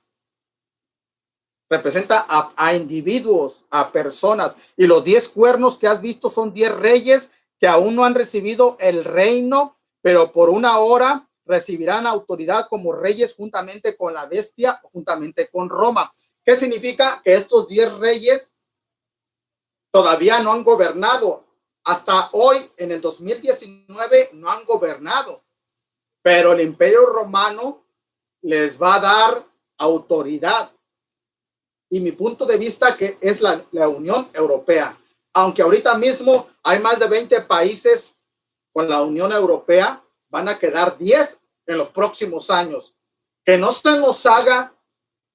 Representa a individuos, a personas. Y los 10 cuernos que has visto son 10 reyes que aún no han recibido el reino, pero por una hora recibirán autoridad como reyes juntamente con la bestia, juntamente con Roma. ¿Qué significa? Que estos 10 reyes todavía no han gobernado. Hasta hoy, en el 2019, no han gobernado. Pero el Imperio Romano les va a dar autoridad. Y mi punto de vista que es la Unión Europea. Aunque ahorita mismo hay más de 20 países con la Unión Europea, van a quedar 10 en los próximos años. Que no se nos haga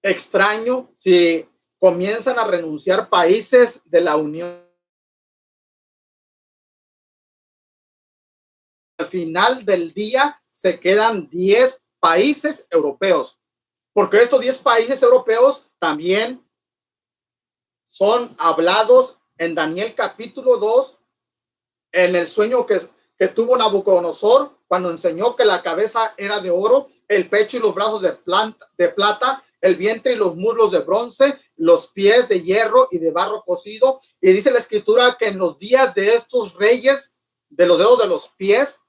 extraño si comienzan a renunciar países de la Unión. Al final del día se quedan 10 países europeos, porque estos 10 países europeos también son hablados en Daniel capítulo 2, en el sueño que tuvo Nabucodonosor, cuando enseñó que la cabeza era de oro, el pecho y los brazos de plata, el vientre y los muslos de bronce, los pies de hierro y de barro cocido. Y dice la escritura que en los días de estos reyes, de los dedos de los pies,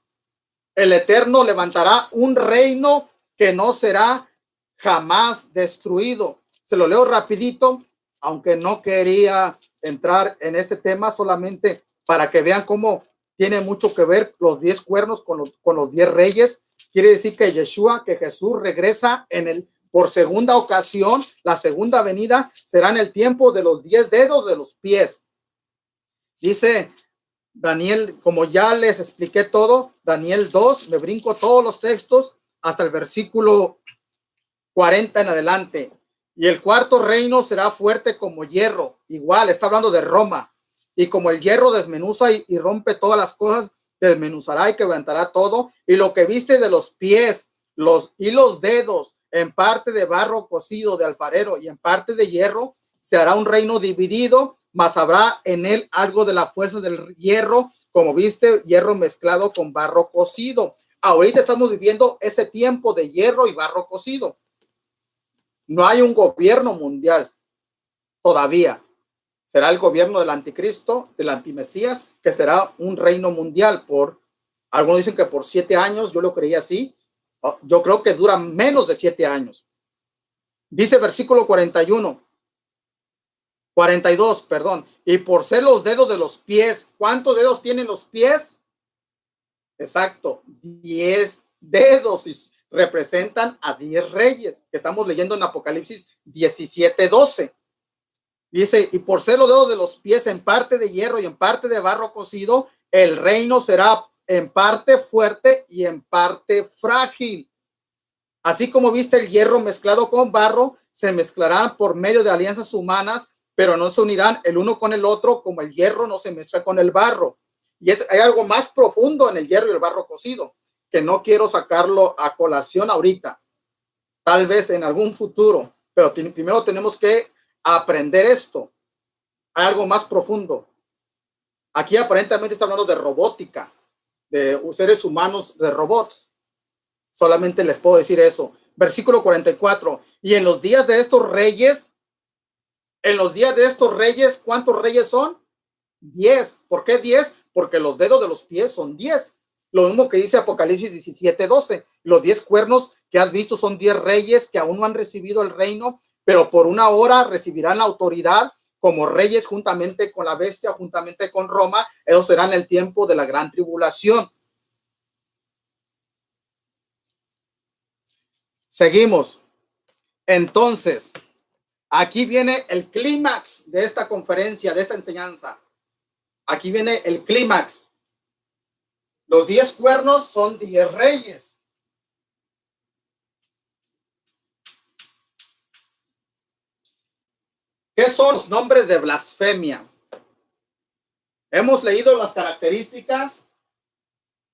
el Eterno levantará un reino que no será jamás destruido. Se lo leo rapidito, aunque no quería entrar en ese tema, solamente para que vean cómo tiene mucho que ver los 10 cuernos con los 10 reyes. Quiere decir que Yeshua, que Jesús regresa por segunda ocasión. La segunda venida será en el tiempo de los 10 dedos de los pies. Dice Daniel, como ya les expliqué todo, Daniel 2, me brinco todos los textos hasta el versículo 40 en adelante. Y el cuarto reino será fuerte como hierro. Igual, está hablando de Roma. Y como el hierro desmenuza y rompe todas las cosas, desmenuzará y quebrantará todo. Y lo que viste de los pies, los dedos, en parte de barro cocido de alfarero y en parte de hierro, se hará un reino dividido, mas habrá en él algo de la fuerza del hierro, como viste, hierro mezclado con barro cocido. Ahorita estamos viviendo ese tiempo de hierro y barro cocido. No hay un gobierno mundial todavía. Será el gobierno del anticristo, del antimesías, que será un reino mundial algunos dicen que por 7 años, yo lo creía así. Yo creo que dura menos de 7 años. Dice versículo 42, perdón. Y por ser los dedos de los pies, ¿cuántos dedos tienen los pies? Exacto, 10 dedos y representan a 10 reyes, que estamos leyendo en Apocalipsis 17:12. Dice, y por ser los dedos de los pies en parte de hierro y en parte de barro cocido, el reino será en parte fuerte y en parte frágil. Así como viste el hierro mezclado con barro, se mezclarán por medio de alianzas humanas, pero no se unirán el uno con el otro, como el hierro no se mezcla con el barro. Y hay algo más profundo en el hierro y el barro cocido, que no quiero sacarlo a colación ahorita, tal vez en algún futuro, pero primero tenemos que aprender esto. Hay algo más profundo. Aquí aparentemente está hablando de robótica, de seres humanos, de robots. Solamente les puedo decir eso. Versículo 44. Y en los días de estos reyes, ¿cuántos reyes son? 10. ¿Por qué 10? Porque los dedos de los pies son 10. Lo mismo que dice Apocalipsis 17:12. Los 10 cuernos que has visto son 10 reyes que aún no han recibido el reino, pero por una hora recibirán la autoridad como reyes juntamente con la bestia, juntamente con Roma. Ellos serán el tiempo de la gran tribulación. Seguimos. Entonces, aquí viene el clímax de esta conferencia, de esta enseñanza. Aquí viene el clímax. Los 10 cuernos son 10 reyes. ¿Qué son los nombres de blasfemia? Hemos leído las características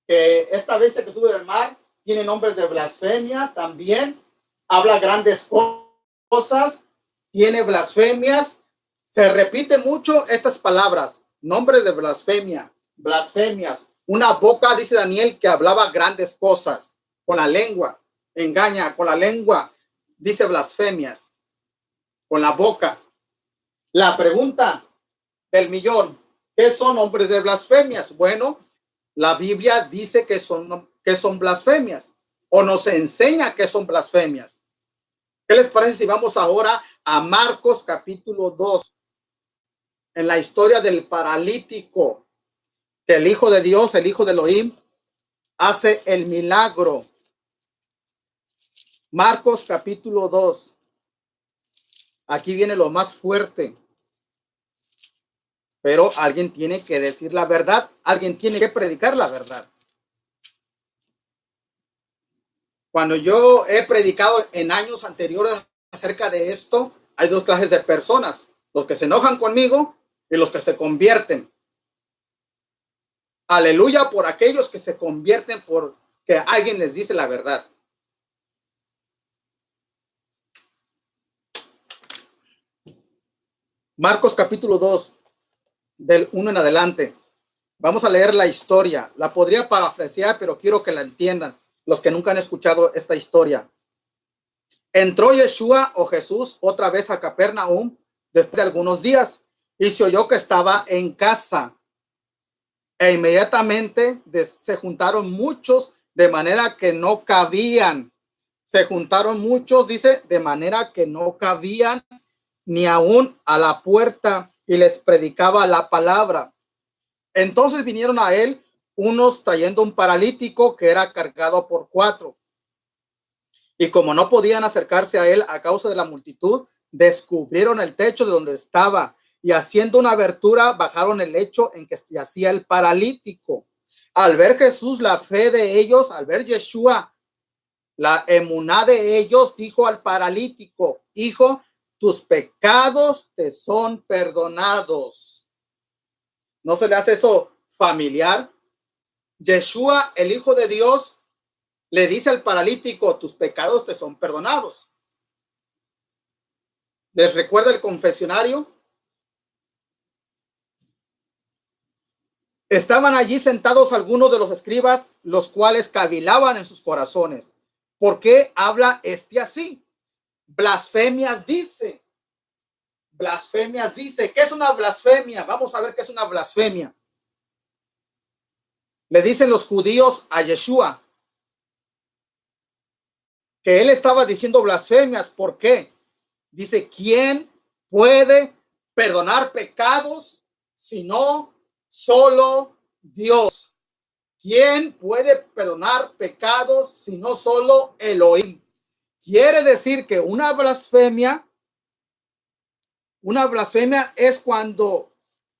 que esta bestia que sube del mar tiene nombres de blasfemia, también habla grandes cosas, tiene blasfemias, se repite mucho estas palabras, nombres de blasfemia, blasfemias, una boca, dice Daniel, que hablaba grandes cosas, con la lengua, engaña, con la lengua, dice blasfemias, con la boca. La pregunta del millón, ¿qué son nombres de blasfemias? Bueno, la Biblia dice que son blasfemias o nos enseña que son blasfemias. ¿Qué les parece si vamos ahora a Marcos capítulo 2? En la historia del paralítico, que el Hijo de Dios, el Hijo de Elohim, hace el milagro. Marcos capítulo 2. Aquí viene lo más fuerte. Pero alguien tiene que decir la verdad, alguien tiene que predicar la verdad. Cuando yo he predicado en años anteriores acerca de esto, hay dos clases de personas, los que se enojan conmigo y los que se convierten. Aleluya por aquellos que se convierten porque alguien les dice la verdad. Marcos capítulo 2, del 1 en adelante. Vamos a leer la historia. La podría parafrasear, pero quiero que la entiendan los que nunca han escuchado esta historia. Entró Yeshua o Jesús otra vez a Capernaum después de algunos días y se oyó que estaba en casa. E inmediatamente se juntaron muchos de manera que no cabían. Se juntaron muchos, dice, de manera que no cabían ni aún a la puerta y les predicaba la palabra. Entonces vinieron a él unos trayendo un paralítico que era cargado por 4. Y como no podían acercarse a él a causa de la multitud, descubrieron el techo de donde estaba y haciendo una abertura bajaron el lecho en que yacía el paralítico. Al ver Jesús la fe de ellos, al ver Yeshua la emuná de ellos, dijo al paralítico: hijo, tus pecados te son perdonados. ¿No se le hace eso familiar? Yeshua, el Hijo de Dios, le dice al paralítico: tus pecados te son perdonados. ¿Les recuerda el confesionario? Estaban allí sentados algunos de los escribas, los cuales cavilaban en sus corazones. ¿Por qué habla este así? Blasfemias dice. Blasfemias dice. ¿Qué es una blasfemia? Vamos a ver qué es una blasfemia. Le dicen los judíos a Yeshua que él estaba diciendo blasfemias. ¿Por qué? Dice, ¿quién puede perdonar pecados sino solo Dios? ¿Quién puede perdonar pecados sino solo Elohim? Quiere decir que una blasfemia es cuando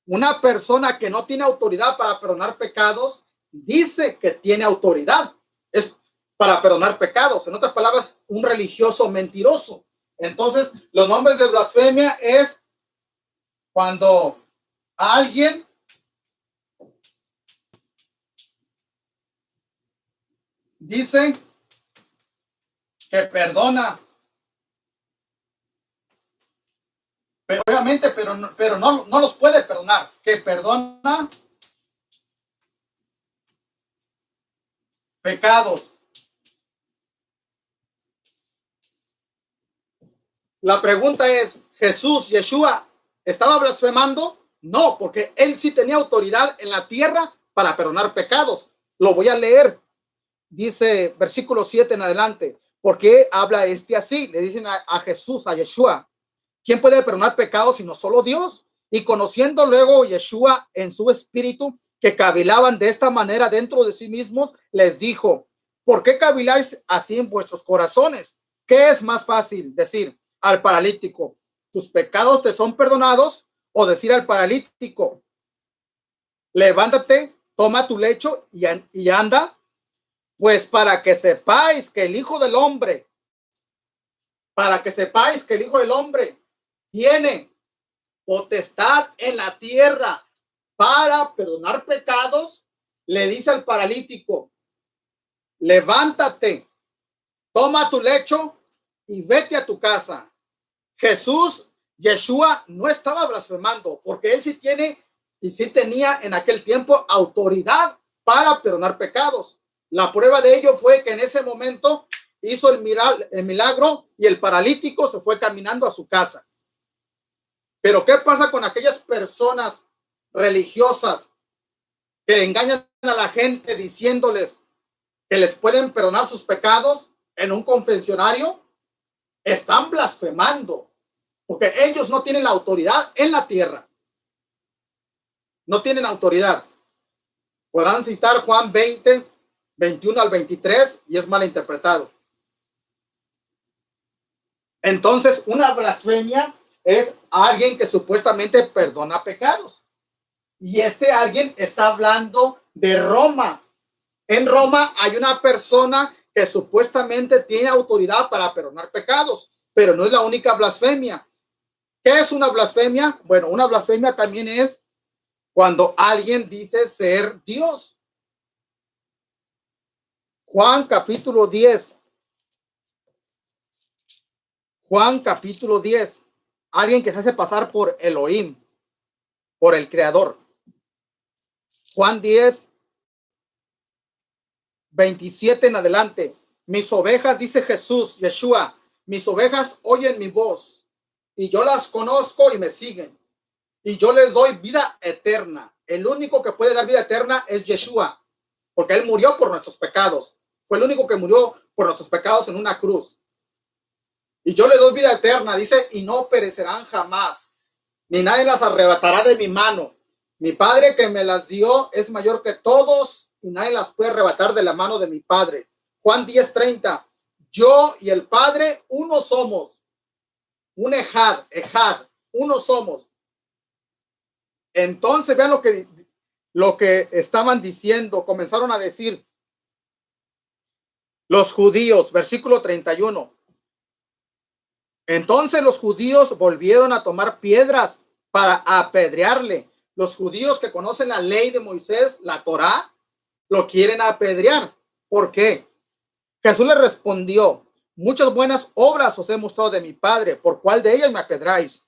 una persona que no tiene autoridad para perdonar pecados dice que tiene autoridad. Es para perdonar pecados. En otras palabras, un religioso mentiroso. Entonces, los nombres de blasfemia es cuando alguien dice que perdona Pero obviamente, no los puede perdonar. Que perdona pecados. La pregunta es, ¿Jesús, Yeshua, estaba blasfemando? No, porque él sí tenía autoridad en la tierra para perdonar pecados. Lo voy a leer. Dice versículo 7 en adelante. ¿Por qué habla así? Le dicen a Jesús, a Yeshua. ¿Quién puede perdonar pecados sino solo Dios? Y conociendo luego Yeshua en su espíritu que cavilaban de esta manera dentro de sí mismos, les dijo, ¿por qué caviláis así en vuestros corazones? ¿Qué es más fácil decir al paralítico, tus pecados te son perdonados? O decir al paralítico, levántate, toma tu lecho y anda. Pues para que sepáis que el Hijo del Hombre, tiene potestad en la tierra para perdonar pecados, le dice al paralítico, levántate, toma tu lecho y vete a tu casa. Jesús, Yeshua, no estaba blasfemando, porque él sí tiene y sí tenía en aquel tiempo autoridad para perdonar pecados. La prueba de ello fue que en ese momento hizo el milagro y el paralítico se fue caminando a su casa. Pero ¿qué pasa con aquellas personas religiosas que engañan a la gente diciéndoles que les pueden perdonar sus pecados en un confesionario? Están blasfemando, porque ellos no tienen la autoridad en la tierra. No tienen autoridad. Podrán citar Juan 20, 21 al 23 y es mal interpretado. Entonces, una blasfemia es alguien que supuestamente perdona pecados. Y alguien está hablando de Roma. En Roma hay una persona que supuestamente tiene autoridad para perdonar pecados, pero no es la única blasfemia. ¿Qué es una blasfemia? Bueno, una blasfemia también es cuando alguien dice ser Dios. Juan capítulo 10. Juan capítulo 10. Alguien que se hace pasar por Elohim, por el Creador. Juan 10, 27 en adelante. Mis ovejas, dice Jesús, Yeshua, mis ovejas oyen mi voz y yo las conozco y me siguen. Y yo les doy vida eterna. El único que puede dar vida eterna es Yeshua, porque él murió por nuestros pecados. Fue el único que murió por nuestros pecados en una cruz. Y yo les doy vida eterna, dice, y no perecerán jamás, ni nadie las arrebatará de mi mano. Mi Padre que me las dio es mayor que todos y nadie las puede arrebatar de la mano de mi Padre. Juan 10:30. Yo y el Padre uno somos. Un ejad, uno somos. Entonces vean lo que estaban diciendo, comenzaron a decir los judíos, versículo 31. Entonces los judíos volvieron a tomar piedras para apedrearle. Los judíos que conocen la ley de Moisés, la Torá, lo quieren apedrear. ¿Por qué? Jesús le respondió, muchas buenas obras os he mostrado de mi Padre, ¿por cuál de ellas me apedráis?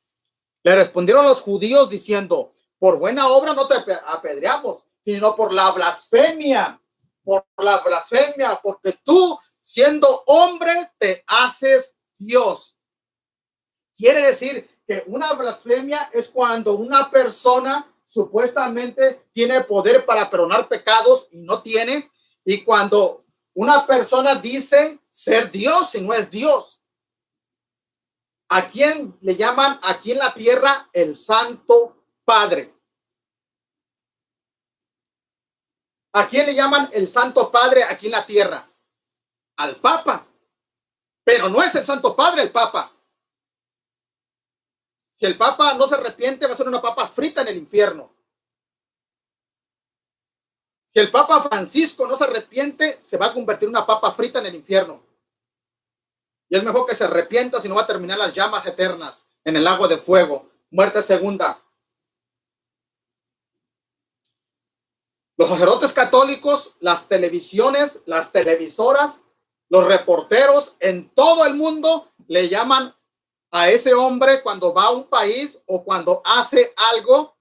Le respondieron los judíos diciendo, por buena obra no te apedreamos, sino por la blasfemia, porque tú, siendo hombre, te haces Dios. Quiere decir que una blasfemia es cuando una persona supuestamente tiene poder para perdonar pecados y no tiene, y cuando una persona dice ser Dios y no es Dios. ¿A quién le llaman aquí en la tierra el Santo Padre? ¿A quién le llaman el Santo Padre aquí en la tierra? Al Papa. Pero no es el Santo Padre el Papa. Si el Papa no se arrepiente, va a ser una papa frita en el infierno. Si el Papa Francisco no se arrepiente, se va a convertir en una papa frita en el infierno. Y es mejor que se arrepienta, si no va a terminar las llamas eternas en el lago de fuego. Muerte segunda. Los sacerdotes católicos, las televisiones, las televisoras, los reporteros en todo el mundo le llaman A ese hombre cuando va a un país o cuando hace algo,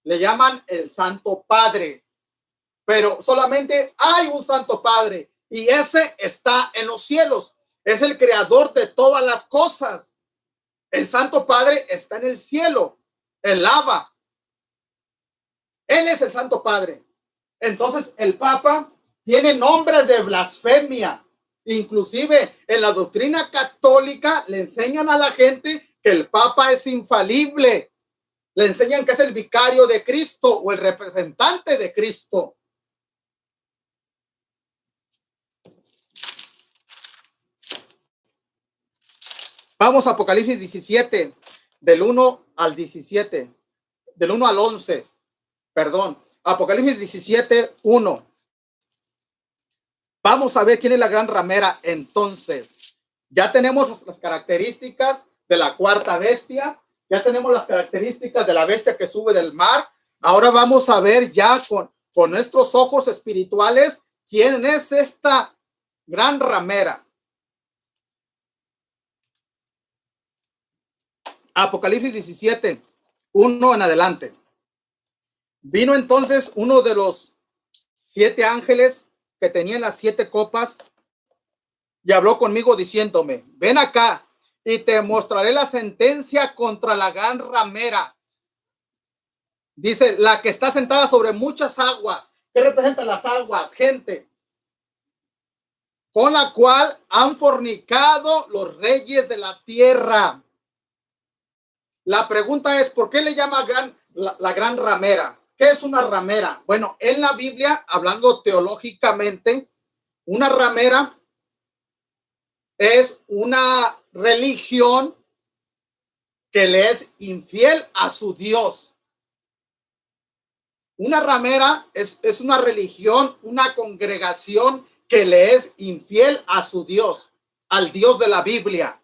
le llaman el Santo Padre. Pero solamente hay un Santo Padre y ese está en los cielos. Es el creador de todas las cosas. El Santo Padre está en el cielo, el Abba. Él es el Santo Padre. Entonces el Papa tiene nombres de blasfemia. Inclusive en la doctrina católica le enseñan a la gente que el Papa es infalible. Le enseñan que es el vicario de Cristo o el representante de Cristo. Vamos a Apocalipsis 17, del 1 al 17, del 1 al 11, perdón. Apocalipsis 17, 1. Vamos a ver quién es la gran ramera. Entonces, ya tenemos las características de la cuarta bestia, ya tenemos las características de la bestia que sube del mar. Ahora vamos a ver ya con nuestros ojos espirituales quién es esta gran ramera. Apocalipsis 17, 1 en adelante. Vino entonces uno de los 7 ángeles que tenían las 7 copas y habló conmigo diciéndome, ven acá y te mostraré la sentencia contra la gran ramera. Dice, la que está sentada sobre muchas aguas. ¿Qué representan las aguas? Gente. Con la cual han fornicado los reyes de la tierra. La pregunta es, ¿por qué le llama la gran ramera? ¿Qué es una ramera? Bueno, en la Biblia, hablando teológicamente, una ramera es una religión que le es infiel a su Dios. Una ramera es una religión, una congregación que le es infiel a su Dios, al Dios de la Biblia.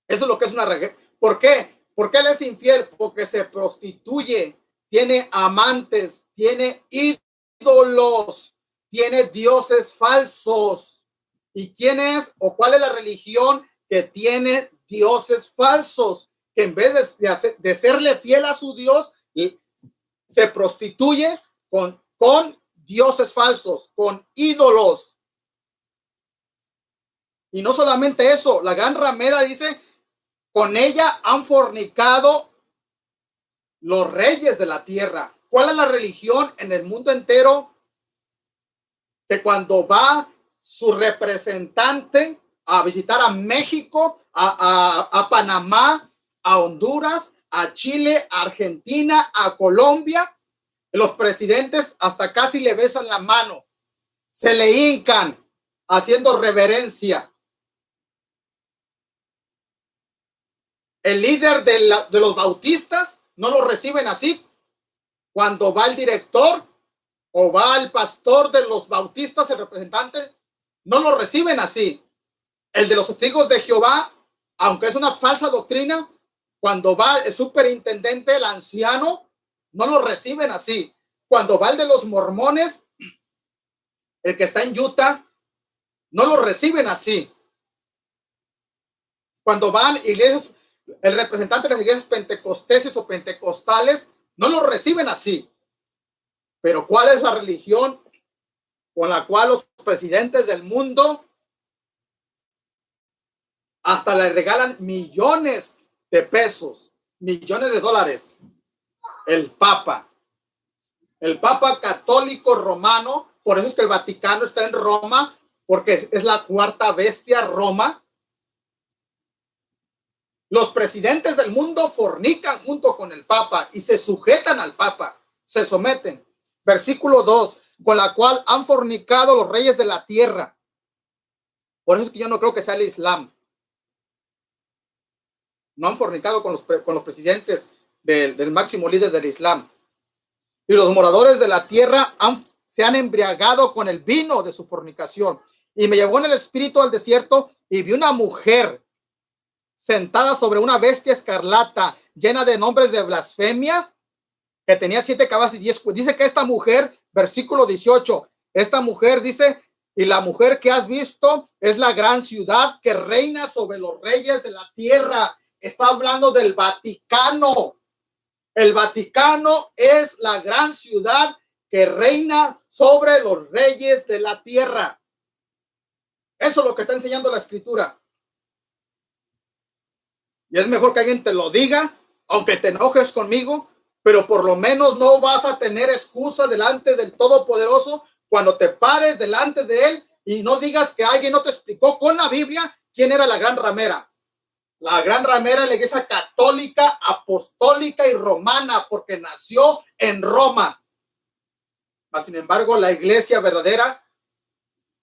Eso es lo que es una ramera. ¿Por qué? ¿Por qué él es infiel? Porque se prostituye, tiene amantes, tiene ídolos, tiene dioses falsos. ¿Y quién es o cuál es la religión que tiene dioses falsos? Que en vez de serle fiel a su Dios, se prostituye con dioses falsos, con ídolos. Y no solamente eso, la gran ramera dice, con ella han fornicado los reyes de la tierra. ¿Cuál es la religión en el mundo entero? Que cuando va su representante a visitar a México, a Panamá, a Honduras, a Chile, a Argentina, a Colombia, los presidentes hasta casi le besan la mano, se le hincan haciendo reverencia. El líder de los bautistas no lo reciben así. Cuando va el director o va el pastor de los bautistas, el representante, no lo reciben así. El de los testigos de Jehová, aunque es una falsa doctrina, cuando va el superintendente, el anciano, no lo reciben así. Cuando va el de los mormones, el que está en Utah, no lo reciben así. Cuando van iglesias, el representante de las iglesias pentecostales o pentecostales, no lo reciben así. Pero ¿cuál es la religión con la cual los presidentes del mundo hasta le regalan millones de pesos, millones de dólares? El Papa católico romano. Por eso es que el Vaticano está en Roma, porque es la cuarta bestia, Roma. Los presidentes del mundo fornican junto con el Papa y se sujetan al Papa, se someten. Versículo 2, con la cual han fornicado los reyes de la tierra. Por eso es que yo no creo que sea el Islam. No han fornicado con los presidentes del máximo líder del Islam. Y los moradores de la tierra se han embriagado con el vino de su fornicación. Y me llevó en el espíritu al desierto y vi una mujer sentada sobre una bestia escarlata, llena de nombres de blasfemias, que tenía 7 cabezas y 10. Dice que esta mujer, versículo 18, esta mujer dice, Y la mujer que has visto es la gran ciudad que reina sobre los reyes de la tierra. Está hablando del Vaticano. El Vaticano es la gran ciudad que reina sobre los reyes de la tierra. Eso es lo que está enseñando la escritura. Y es mejor que alguien te lo diga, aunque te enojes conmigo, pero por lo menos no vas a tener excusa delante del Todopoderoso cuando te pares delante de Él y no digas que alguien no te explicó con la Biblia quién era la gran ramera. La gran ramera es la iglesia católica, apostólica y romana, porque nació en Roma. Mas, sin embargo, la iglesia verdadera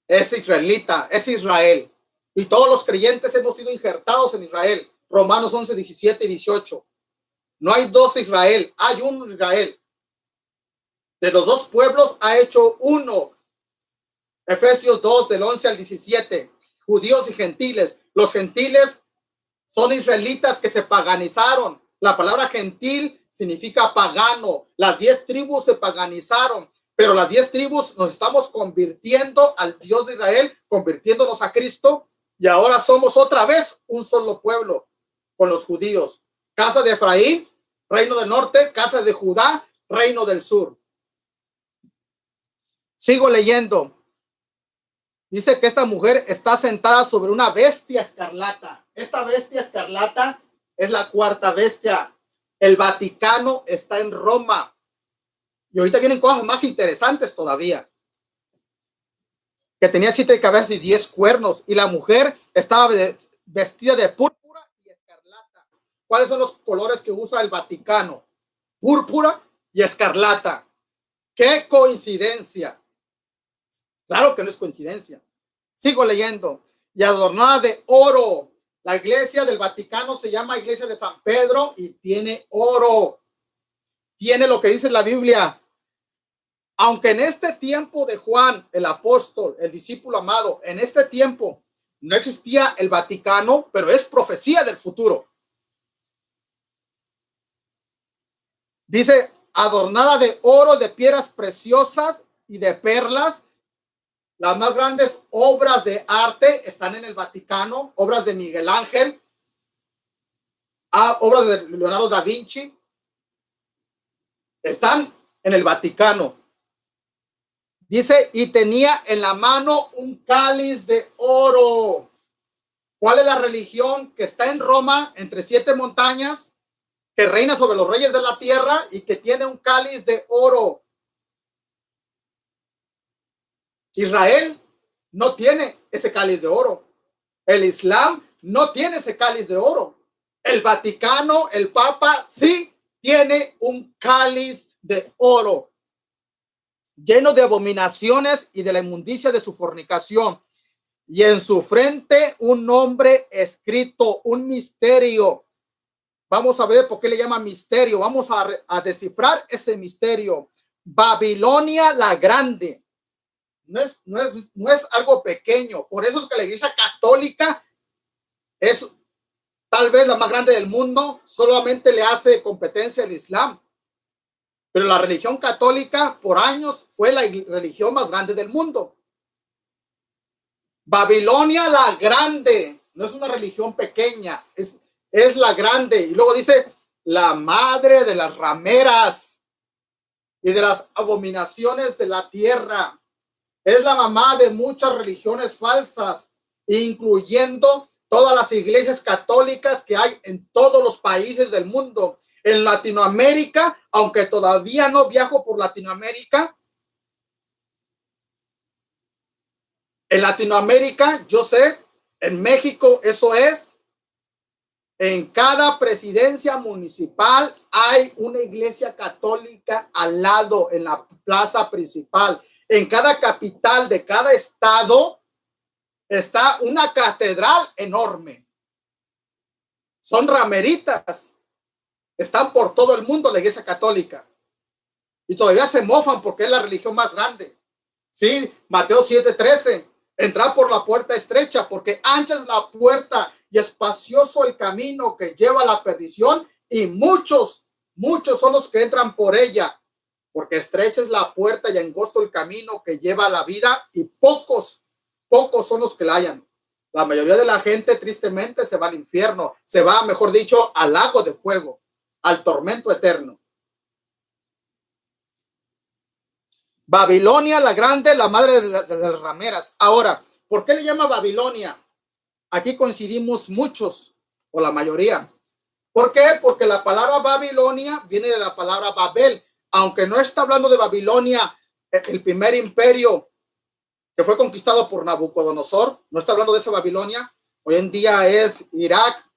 es israelita, es Israel. Y todos los creyentes hemos sido injertados en Israel. Romanos 11, 17 y 18. No hay dos Israel, hay un Israel. De los dos pueblos ha hecho uno. Efesios 2, del 11 al 17. Judíos y gentiles. Los gentiles son israelitas que se paganizaron. La palabra gentil significa pagano. Las 10 tribus se paganizaron, pero las 10 tribus nos estamos convirtiendo al Dios de Israel, convirtiéndonos a Cristo, y ahora somos otra vez un solo pueblo con los judíos. Casa de Efraín, reino del norte; casa de Judá, reino del sur. Sigo leyendo. Dice que esta mujer está sentada sobre una bestia escarlata. Esta bestia escarlata es la cuarta bestia. El Vaticano está en Roma. Y ahorita vienen cosas más interesantes todavía. Que tenía 7 cabezas y 10 cuernos. Y la mujer estaba vestida de púrpura y escarlata. ¿Cuáles son los colores que usa el Vaticano? Púrpura y escarlata. ¡Qué coincidencia! Claro que no es coincidencia. Sigo leyendo. Y adornada de oro. La iglesia del Vaticano se llama Iglesia de San Pedro y tiene oro. Tiene lo que dice la Biblia. Aunque en este tiempo de Juan, el apóstol, el discípulo amado, en este tiempo no existía el Vaticano, pero es profecía del futuro. Dice, adornada de oro, de piedras preciosas y de perlas. Las más grandes obras de arte están en el Vaticano, obras de Miguel Ángel, obras de Leonardo da Vinci, están en el Vaticano. Dice, y tenía en la mano un cáliz de oro. ¿Cuál es la religión que está en Roma, entre 7 montañas, que reina sobre los reyes de la tierra y que tiene un cáliz de oro? Israel no tiene ese cáliz de oro. El Islam no tiene ese cáliz de oro. El Vaticano, el Papa, sí tiene un cáliz de oro, lleno de abominaciones y de la inmundicia de su fornicación. Y en su frente un nombre escrito, un misterio. Vamos a ver por qué le llama misterio. Vamos a descifrar ese misterio. Babilonia la Grande. No es algo pequeño. Por eso es que la iglesia católica es tal vez la más grande del mundo. Solamente le hace competencia al Islam. Pero la religión católica por años fue la religión más grande del mundo. Babilonia la Grande. No es una religión pequeña. Es la grande. Y luego dice la madre de las rameras y de las abominaciones de la tierra. Es la mamá de muchas religiones falsas, incluyendo todas las iglesias católicas que hay en todos los países del mundo. En Latinoamérica, aunque todavía no viajo por Latinoamérica, en Latinoamérica, yo sé, en México eso es, en cada presidencia municipal hay una iglesia católica al lado, en la plaza principal. En cada capital de cada estado está una catedral enorme. Son rameritas. Están por todo el mundo la iglesia católica. Y todavía se mofan porque es la religión más grande. Sí, Mateo 7:13. Entrad por la puerta estrecha, porque ancha es la puerta y espacioso el camino que lleva a la perdición, y muchos son los que entran por ella. Porque estrecha es la puerta y angosto el camino que lleva a la vida, y pocos pocos son los que la hallan. La mayoría de la gente tristemente se va al infierno, se va, mejor dicho, al lago de fuego, al tormento eterno. Babilonia la grande, la madre de las rameras. Ahora, ¿por qué le llama Babilonia? Aquí coincidimos muchos, o la mayoría. ¿Por qué? Porque la palabra Babilonia viene de la palabra Babel, aunque no está hablando de Babilonia, el primer imperio que fue conquistado por Nabucodonosor, no está hablando de esa Babilonia. Hoy en día es Irak.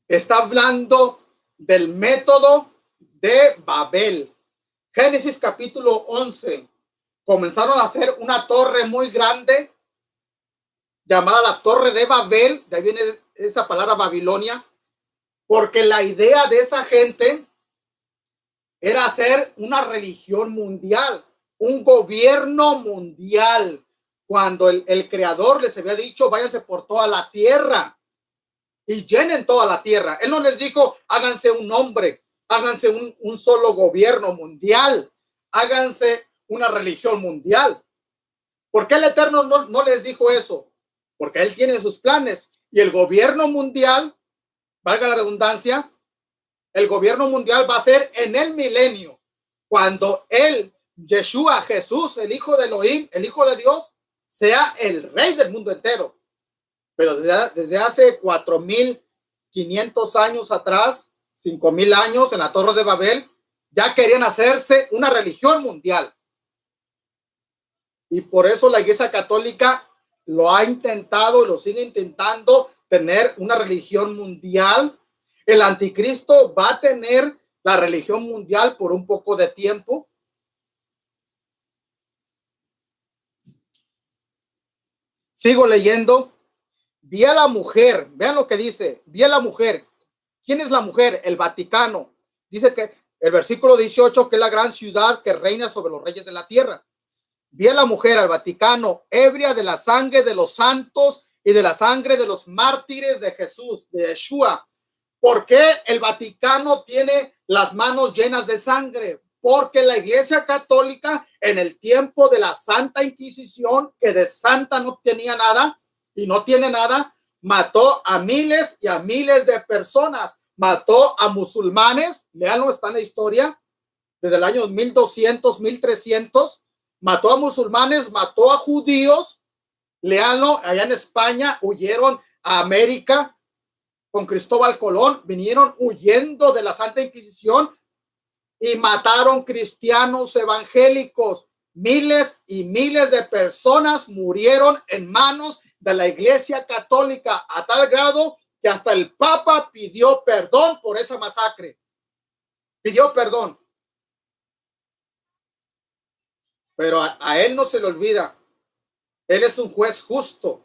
Está hablando del método de Babel. Génesis capítulo 11. Comenzaron a hacer una torre muy grande llamada la Torre de Babel. De ahí viene esa palabra Babilonia, porque la idea de esa gente era hacer una religión mundial, un gobierno mundial, cuando el creador les había dicho, váyanse por toda la tierra y llenen toda la tierra. Él no les dijo, háganse un nombre, háganse un solo gobierno mundial, háganse una religión mundial. ¿Por qué el Eterno no les dijo eso? Porque Él tiene sus planes y el gobierno mundial, valga la redundancia, el gobierno mundial va a ser en el milenio, cuando Él, Yeshua, Jesús, el Hijo de Elohim, el Hijo de Dios, sea el rey del mundo entero. Pero desde hace 4,500 años atrás, 5,000 años en la Torre de Babel, ya querían hacerse una religión mundial. Y por eso la Iglesia Católica lo ha intentado y lo sigue intentando, tener una religión mundial. El anticristo va a tener la religión mundial por un poco de tiempo. Sigo leyendo. Vi a la mujer, vean lo que dice, vi a la mujer. ¿Quién es la mujer? El Vaticano. Dice que el versículo 18, que es la gran ciudad que reina sobre los reyes de la tierra. Vi a la mujer, al Vaticano, ebria de la sangre de los santos y de la sangre de los mártires de Jesús, de Yeshua. ¿Por qué el Vaticano tiene las manos llenas de sangre? Porque la Iglesia Católica, en el tiempo de la Santa Inquisición, que de santa no tenía nada y no tiene nada, mató a miles y a miles de personas. Mató a musulmanes, léanlo, está en la historia, desde el año 1200, 1300. Mató a musulmanes, mató a judíos, léanlo, allá en España huyeron a América con Cristóbal Colón, vinieron huyendo de la Santa Inquisición y mataron cristianos evangélicos. Miles y miles de personas murieron en manos de la Iglesia Católica, a tal grado que hasta el Papa pidió perdón por esa masacre. Pidió perdón. Pero a él no se le olvida. Él es un juez justo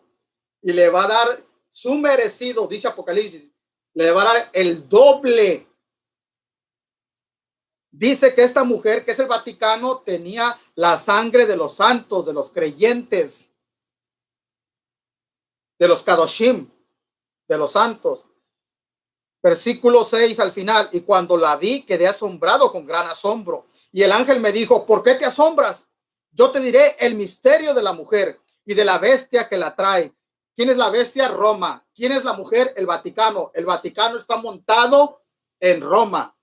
y le va a dar su merecido, dice Apocalipsis, le va a dar el doble. Dice que esta mujer, que es el Vaticano, tenía la sangre de los santos, de los creyentes, de los Kadoshim, de los santos. Versículo 6 al final. Y cuando la vi, quedé asombrado con gran asombro. Y el ángel me dijo, ¿por qué te asombras? Yo te diré el misterio de la mujer y de la bestia que la trae. ¿Quién es la bestia? Roma. ¿Quién es la mujer? El Vaticano. El Vaticano está montado en Roma.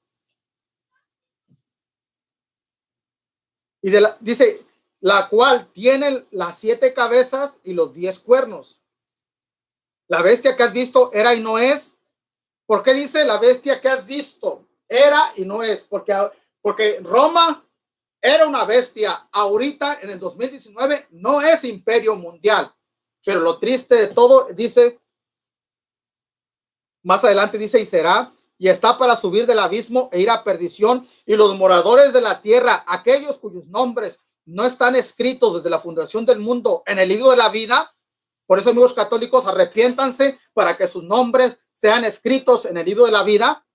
Y dice, la cual tiene las 7 cabezas y los 10 cuernos. La bestia que has visto era y no es. ¿Por qué dice la bestia que has visto? Era y no es. Porque Roma era una bestia. Ahorita, en el 2019, no es imperio mundial. Pero lo triste de todo, dice, más adelante dice, y será, y está para subir del abismo e ir a perdición, y los moradores de la tierra, aquellos cuyos nombres no están escritos desde la fundación del mundo en el libro de la vida. Por eso, amigos católicos, arrepiéntanse para que sus nombres sean escritos en el libro de la vida.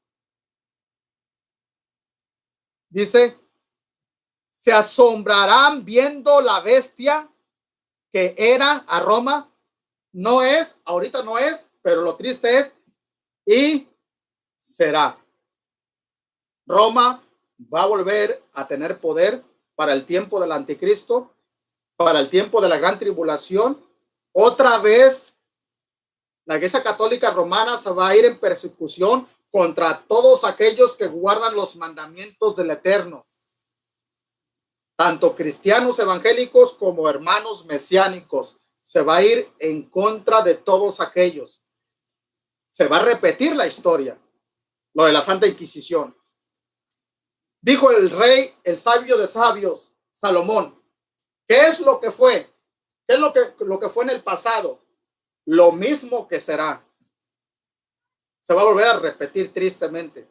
Dice, se asombrarán viendo la bestia que era a Roma. No es, ahorita no es, pero lo triste es, y será. Roma va a volver a tener poder para el tiempo del anticristo, para el tiempo de la gran tribulación. Otra vez, la Iglesia Católica Romana se va a ir en persecución contra todos aquellos que guardan los mandamientos del Eterno, tanto cristianos evangélicos como hermanos mesiánicos. Se va a ir en contra de todos aquellos. Se va a repetir la historia, lo de la Santa Inquisición. Dijo el rey, el sabio de sabios, Salomón, ¿qué es lo que fue? ¿Qué es lo que fue en el pasado? Lo mismo que será. Se va a volver a repetir tristemente.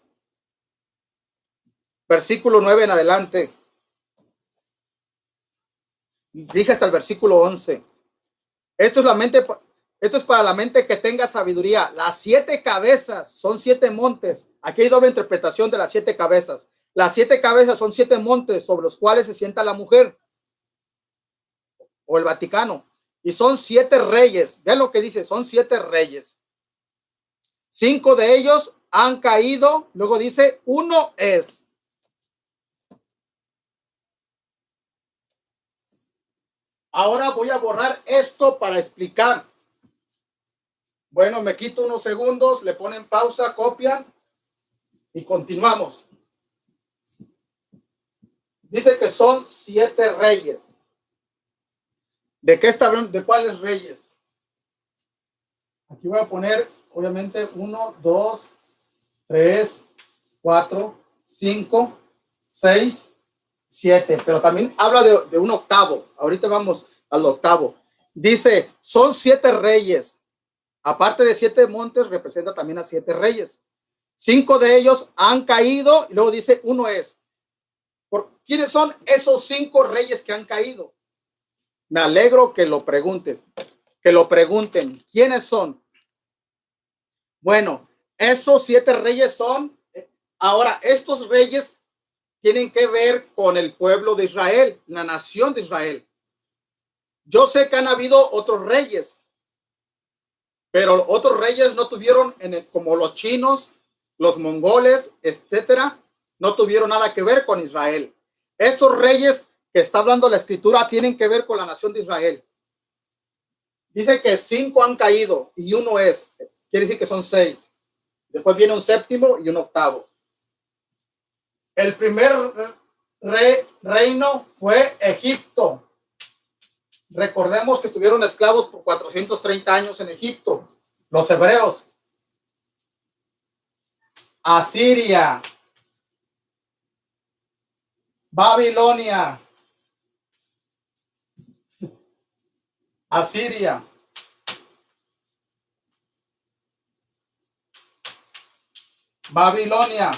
Versículo 9 en adelante. Dije hasta el versículo 11. Esto es para la mente que tenga sabiduría. Las 7 cabezas son 7 montes. Aquí hay doble interpretación de las 7 cabezas. Las 7 cabezas son 7 montes sobre los cuales se sienta la mujer o el Vaticano. Y son 7 reyes. Vean lo que dice, son 7 reyes. 5 de ellos han caído. Luego dice, uno es. Ahora voy a borrar esto para explicar. Bueno, me quito unos segundos, le ponen pausa, copian y continuamos. Dice que son 7 reyes. ¿De qué está hablando? ¿De cuáles reyes? Aquí voy a poner, obviamente, 1, 2, 3, 4, 5, 6, 7. Pero también habla de un octavo. Ahorita vamos al octavo. Dice, son 7 reyes. Aparte de 7 montes, representa también a 7 reyes. 5 de ellos han caído. Y luego dice, uno es. ¿Quiénes son esos 5 reyes que han caído? Me alegro que lo preguntes, que lo pregunten. ¿Quiénes son? Bueno, esos 7 reyes son. Ahora, estos reyes tienen que ver con el pueblo de Israel, la nación de Israel. Yo sé que han habido otros reyes, pero otros reyes no tuvieron, como los chinos, los mongoles, etcétera, no tuvieron nada que ver con Israel. Estos reyes que está hablando la escritura tienen que ver con la nación de Israel. Dice que 5 han caído y uno es. Quiere decir que son 6. Después viene un séptimo y un octavo. El primer reino fue Egipto. Recordemos que estuvieron esclavos por 430 años en Egipto, los hebreos. Asiria, Babilonia, Asiria, Babilonia.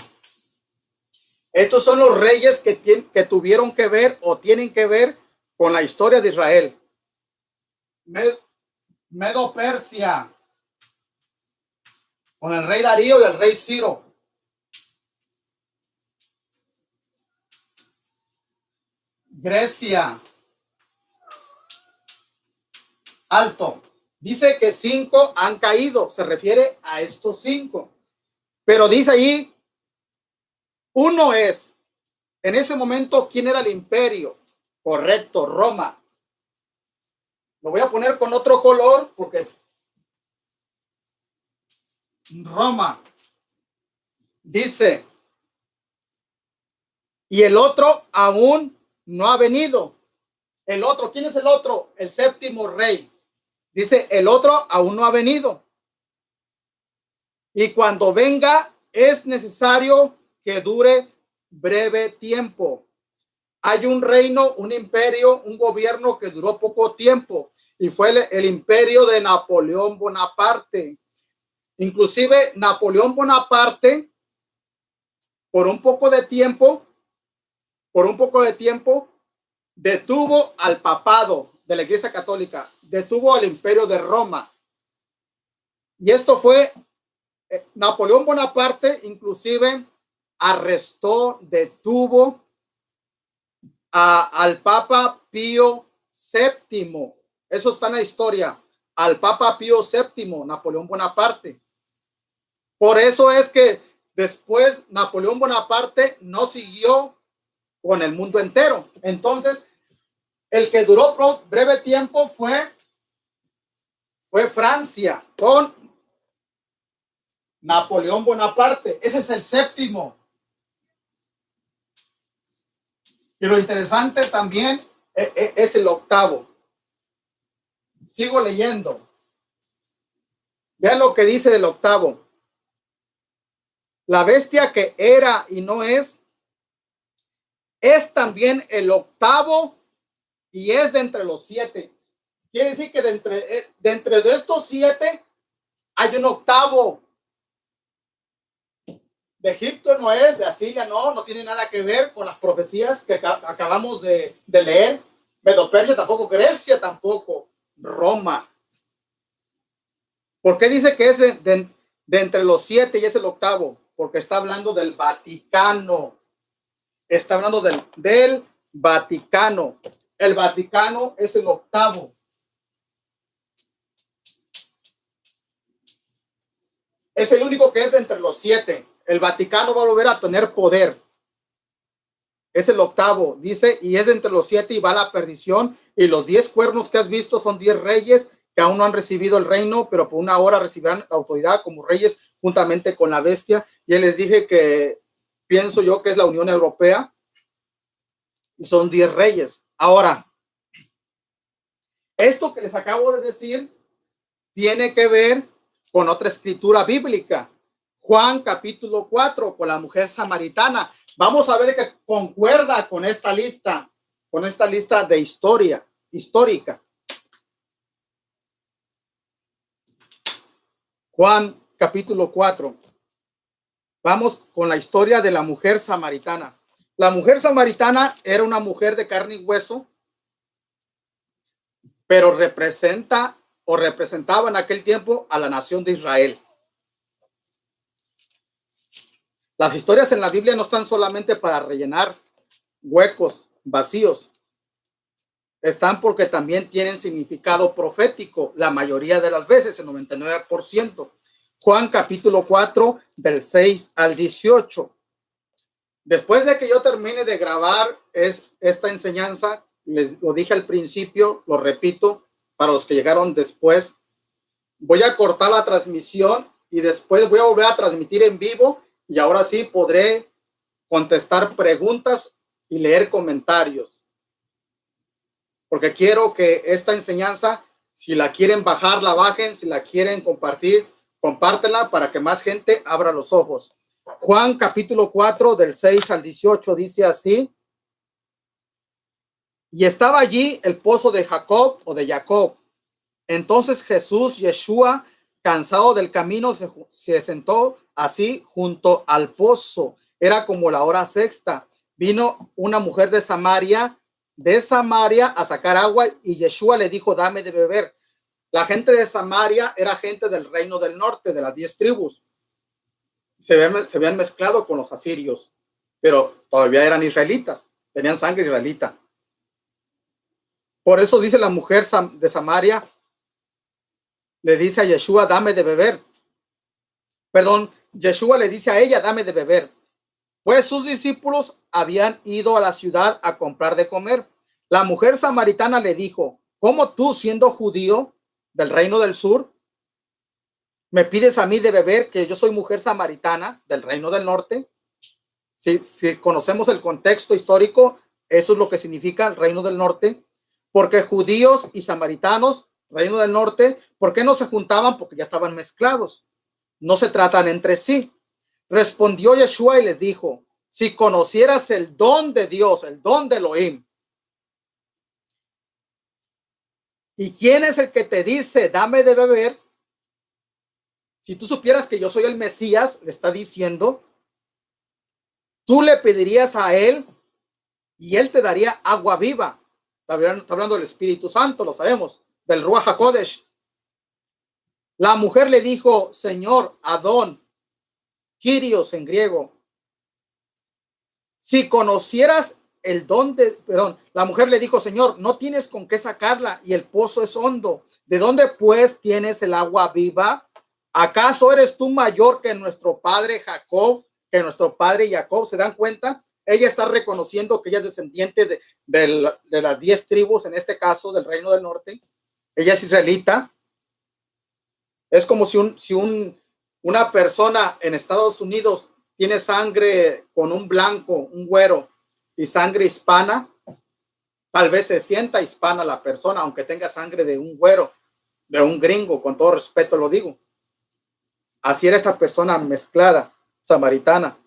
Estos son los reyes que tuvieron que ver o tienen que ver con la historia de Israel. Medo-Persia, con el rey Darío y el rey Ciro. Grecia. Alto. Dice que 5 han caído. Se refiere a estos 5. Pero dice ahí, uno es. En ese momento, ¿quién era el imperio? Correcto, Roma. Lo voy a poner con otro color porque Roma. Dice, y el otro aún no ha venido. El otro, ¿quién es el otro? El séptimo rey. Dice, el otro aún no ha venido. Y cuando venga, es necesario que dure breve tiempo. Hay un reino, un imperio, un gobierno que duró poco tiempo y fue el imperio de Napoleón Bonaparte. Inclusive Napoleón Bonaparte, por un poco de tiempo, detuvo al papado de la Iglesia Católica, detuvo al imperio de Roma. Y esto fue, Napoleón Bonaparte inclusive arrestó, detuvo al Papa Pío VII. Eso está en la historia. Al Papa Pío VII, Napoleón Bonaparte. Por eso es que Después, Napoleón Bonaparte no siguió con el mundo entero. Entonces, el que duró breve tiempo fue Francia con Napoleón Bonaparte. Ese es el séptimo. Y lo interesante también es el octavo. Sigo leyendo. Vean lo que dice del octavo. La bestia que era y no es también el octavo y es de entre los 7. Quiere decir que de entre estos 7 hay un octavo. De Egipto no es, de Asiria no tiene nada que ver con las profecías que acabamos de leer. Medo-Persia tampoco, Grecia tampoco, Roma. ¿Por qué dice que es de entre los 7 y es el octavo? Porque está hablando del Vaticano. Está hablando del Vaticano. El Vaticano es el octavo. Es el único que es entre los 7. El Vaticano va a volver a tener poder. Es el octavo, dice, y es de entre los 7 y va a la perdición. Y los 10 cuernos que has visto son 10 reyes que aún no han recibido el reino, pero por una hora recibirán la autoridad como reyes juntamente con la bestia. Y él les dije que pienso yo que es la Unión Europea y son 10 reyes. Ahora, esto que les acabo de decir tiene que ver con otra escritura bíblica. Juan capítulo 4, con la mujer samaritana. Vamos a ver que concuerda con esta lista de histórica. Juan capítulo 4. Vamos con la historia de la mujer samaritana. La mujer samaritana era una mujer de carne y hueso, pero representaba en aquel tiempo a la nación de Israel. Las historias en la Biblia no están solamente para rellenar huecos vacíos. Están porque también tienen significado profético la mayoría de las veces, el 99%. Juan capítulo 4 del 6 al 18. Después de que yo termine de grabar esta enseñanza, les lo dije al principio, lo repito, para los que llegaron después, voy a cortar la transmisión y después voy a volver a transmitir en vivo y ahora sí podré contestar preguntas y leer comentarios. Porque quiero que esta enseñanza, si la quieren bajar, la bajen, si la quieren compartir, compártela para que más gente abra los ojos. Juan capítulo 4 del 6 al 18 dice así: y estaba allí el pozo de Jacob o de Jacob. Entonces Jesús, Yeshua, cansado del camino, se sentó así junto al pozo. Era como la hora sexta. Vino una mujer de Samaria a sacar agua y Yeshua le dijo: dame de beber. La gente de Samaria era gente del reino del norte, de las 10 tribus. Se habían mezclado con los asirios, pero todavía eran israelitas, tenían sangre israelita. Por eso dice la mujer de Samaria, le dice a Yeshua: dame de beber. Perdón, Yeshua le dice a ella: dame de beber. Pues sus discípulos habían ido a la ciudad a comprar de comer. La mujer samaritana le dijo: ¿cómo tú, siendo judío del reino del sur, me pides a mí de beber, que yo soy mujer samaritana del reino del norte? Si conocemos el contexto histórico, eso es lo que significa el reino del norte. Porque judíos y samaritanos, reino del norte, ¿por qué no se juntaban? Porque ya estaban mezclados. No se tratan entre sí. Respondió Yeshua y les dijo: si conocieras el don de Dios, el don de Elohim, ¿y quién es el que te dice dame de beber? Si tú supieras que yo soy el Mesías, le está diciendo, tú le pedirías a él y él te daría agua viva. Está hablando del Espíritu Santo, lo sabemos, del Ruach HaKodesh. La mujer le dijo: Señor, Adón, Kyrios en griego, si conocieras el don de, la mujer le dijo: Señor, no tienes con qué sacarla y el pozo es hondo. ¿De dónde pues tienes el agua viva? ¿acaso eres tú mayor que nuestro padre Jacob, que nuestro padre Jacob? ¿Se dan cuenta? Ella está reconociendo que ella es descendiente de las 10 tribus, en este caso del reino del norte. Ella es israelita. Es como si una persona en Estados Unidos tiene sangre con un blanco, un güero, y sangre hispana. Tal vez se sienta hispana la persona, aunque tenga sangre de un güero, de un gringo, con todo respeto lo digo. Así era esta persona mezclada, samaritana.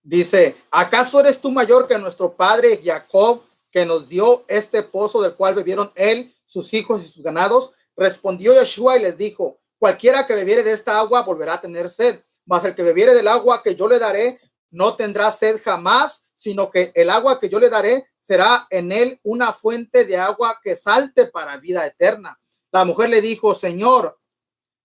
Dice, ¿acaso eres tú mayor que nuestro padre Jacob, que nos dio este pozo del cual bebieron él, sus hijos y sus ganados? Respondió Yeshua y les dijo, cualquiera que bebiere de esta agua volverá a tener sed, mas el que bebiere del agua que yo le daré no tendrá sed jamás, sino que el agua que yo le daré será en él una fuente de agua que salte para vida eterna. La mujer le dijo, Señor,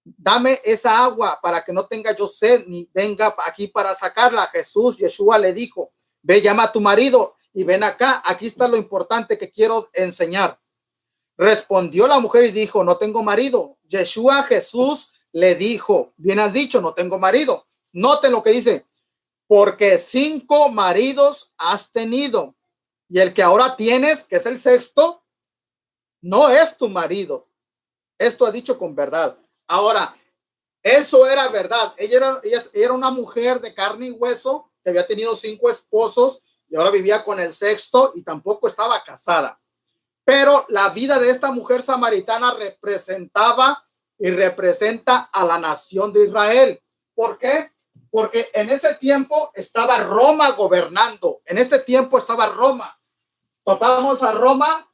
dame esa agua para que no tenga yo sed ni venga aquí para sacarla. Jesús, Yeshua le dijo, ve, llama a tu marido y ven acá. Aquí está lo importante que quiero enseñar. Respondió la mujer y dijo, no tengo marido. Yeshua, Jesús, le dijo, bien has dicho, no tengo marido. Noten lo que dice, porque 5 maridos has tenido y el que ahora tienes, que es el sexto, no es tu marido. Esto ha dicho con verdad. Ahora, eso era verdad. Ella era una mujer de carne y hueso que había tenido 5 esposos y ahora vivía con el sexto y tampoco estaba casada. Pero la vida de esta mujer samaritana representaba y representa a la nación de Israel. ¿Por qué? Porque en ese tiempo estaba Roma gobernando. En este tiempo estaba Roma. Topamos a Roma,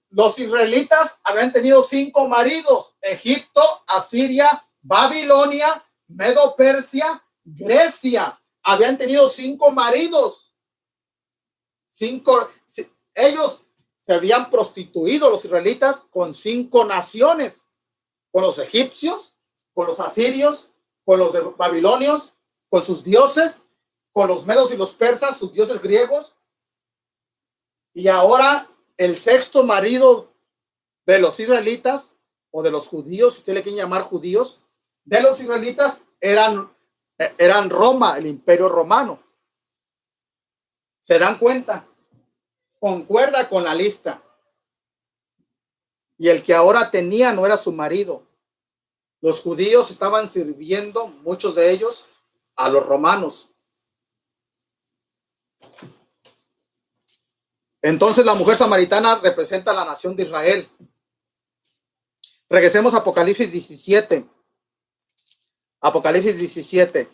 los israelitas habían tenido 5 maridos: Egipto, Asiria, Babilonia, Medo Persia, Grecia. Habían tenido 5 maridos. Ellos se habían prostituido, los israelitas, con 5 naciones, con los egipcios, con los asirios, con los babilonios, con sus dioses, con los medos y los persas, sus dioses griegos. Y ahora el sexto marido de los israelitas, o de los judíos, si usted le quiere llamar judíos, de los israelitas eran Roma, el imperio romano. ¿Se dan cuenta? Concuerda con la lista. Y el que ahora tenía no era su marido. Los judíos estaban sirviendo, muchos de ellos, a los romanos. Entonces la mujer samaritana representa a la nación de Israel. Regresemos a Apocalipsis 17. Apocalipsis 17.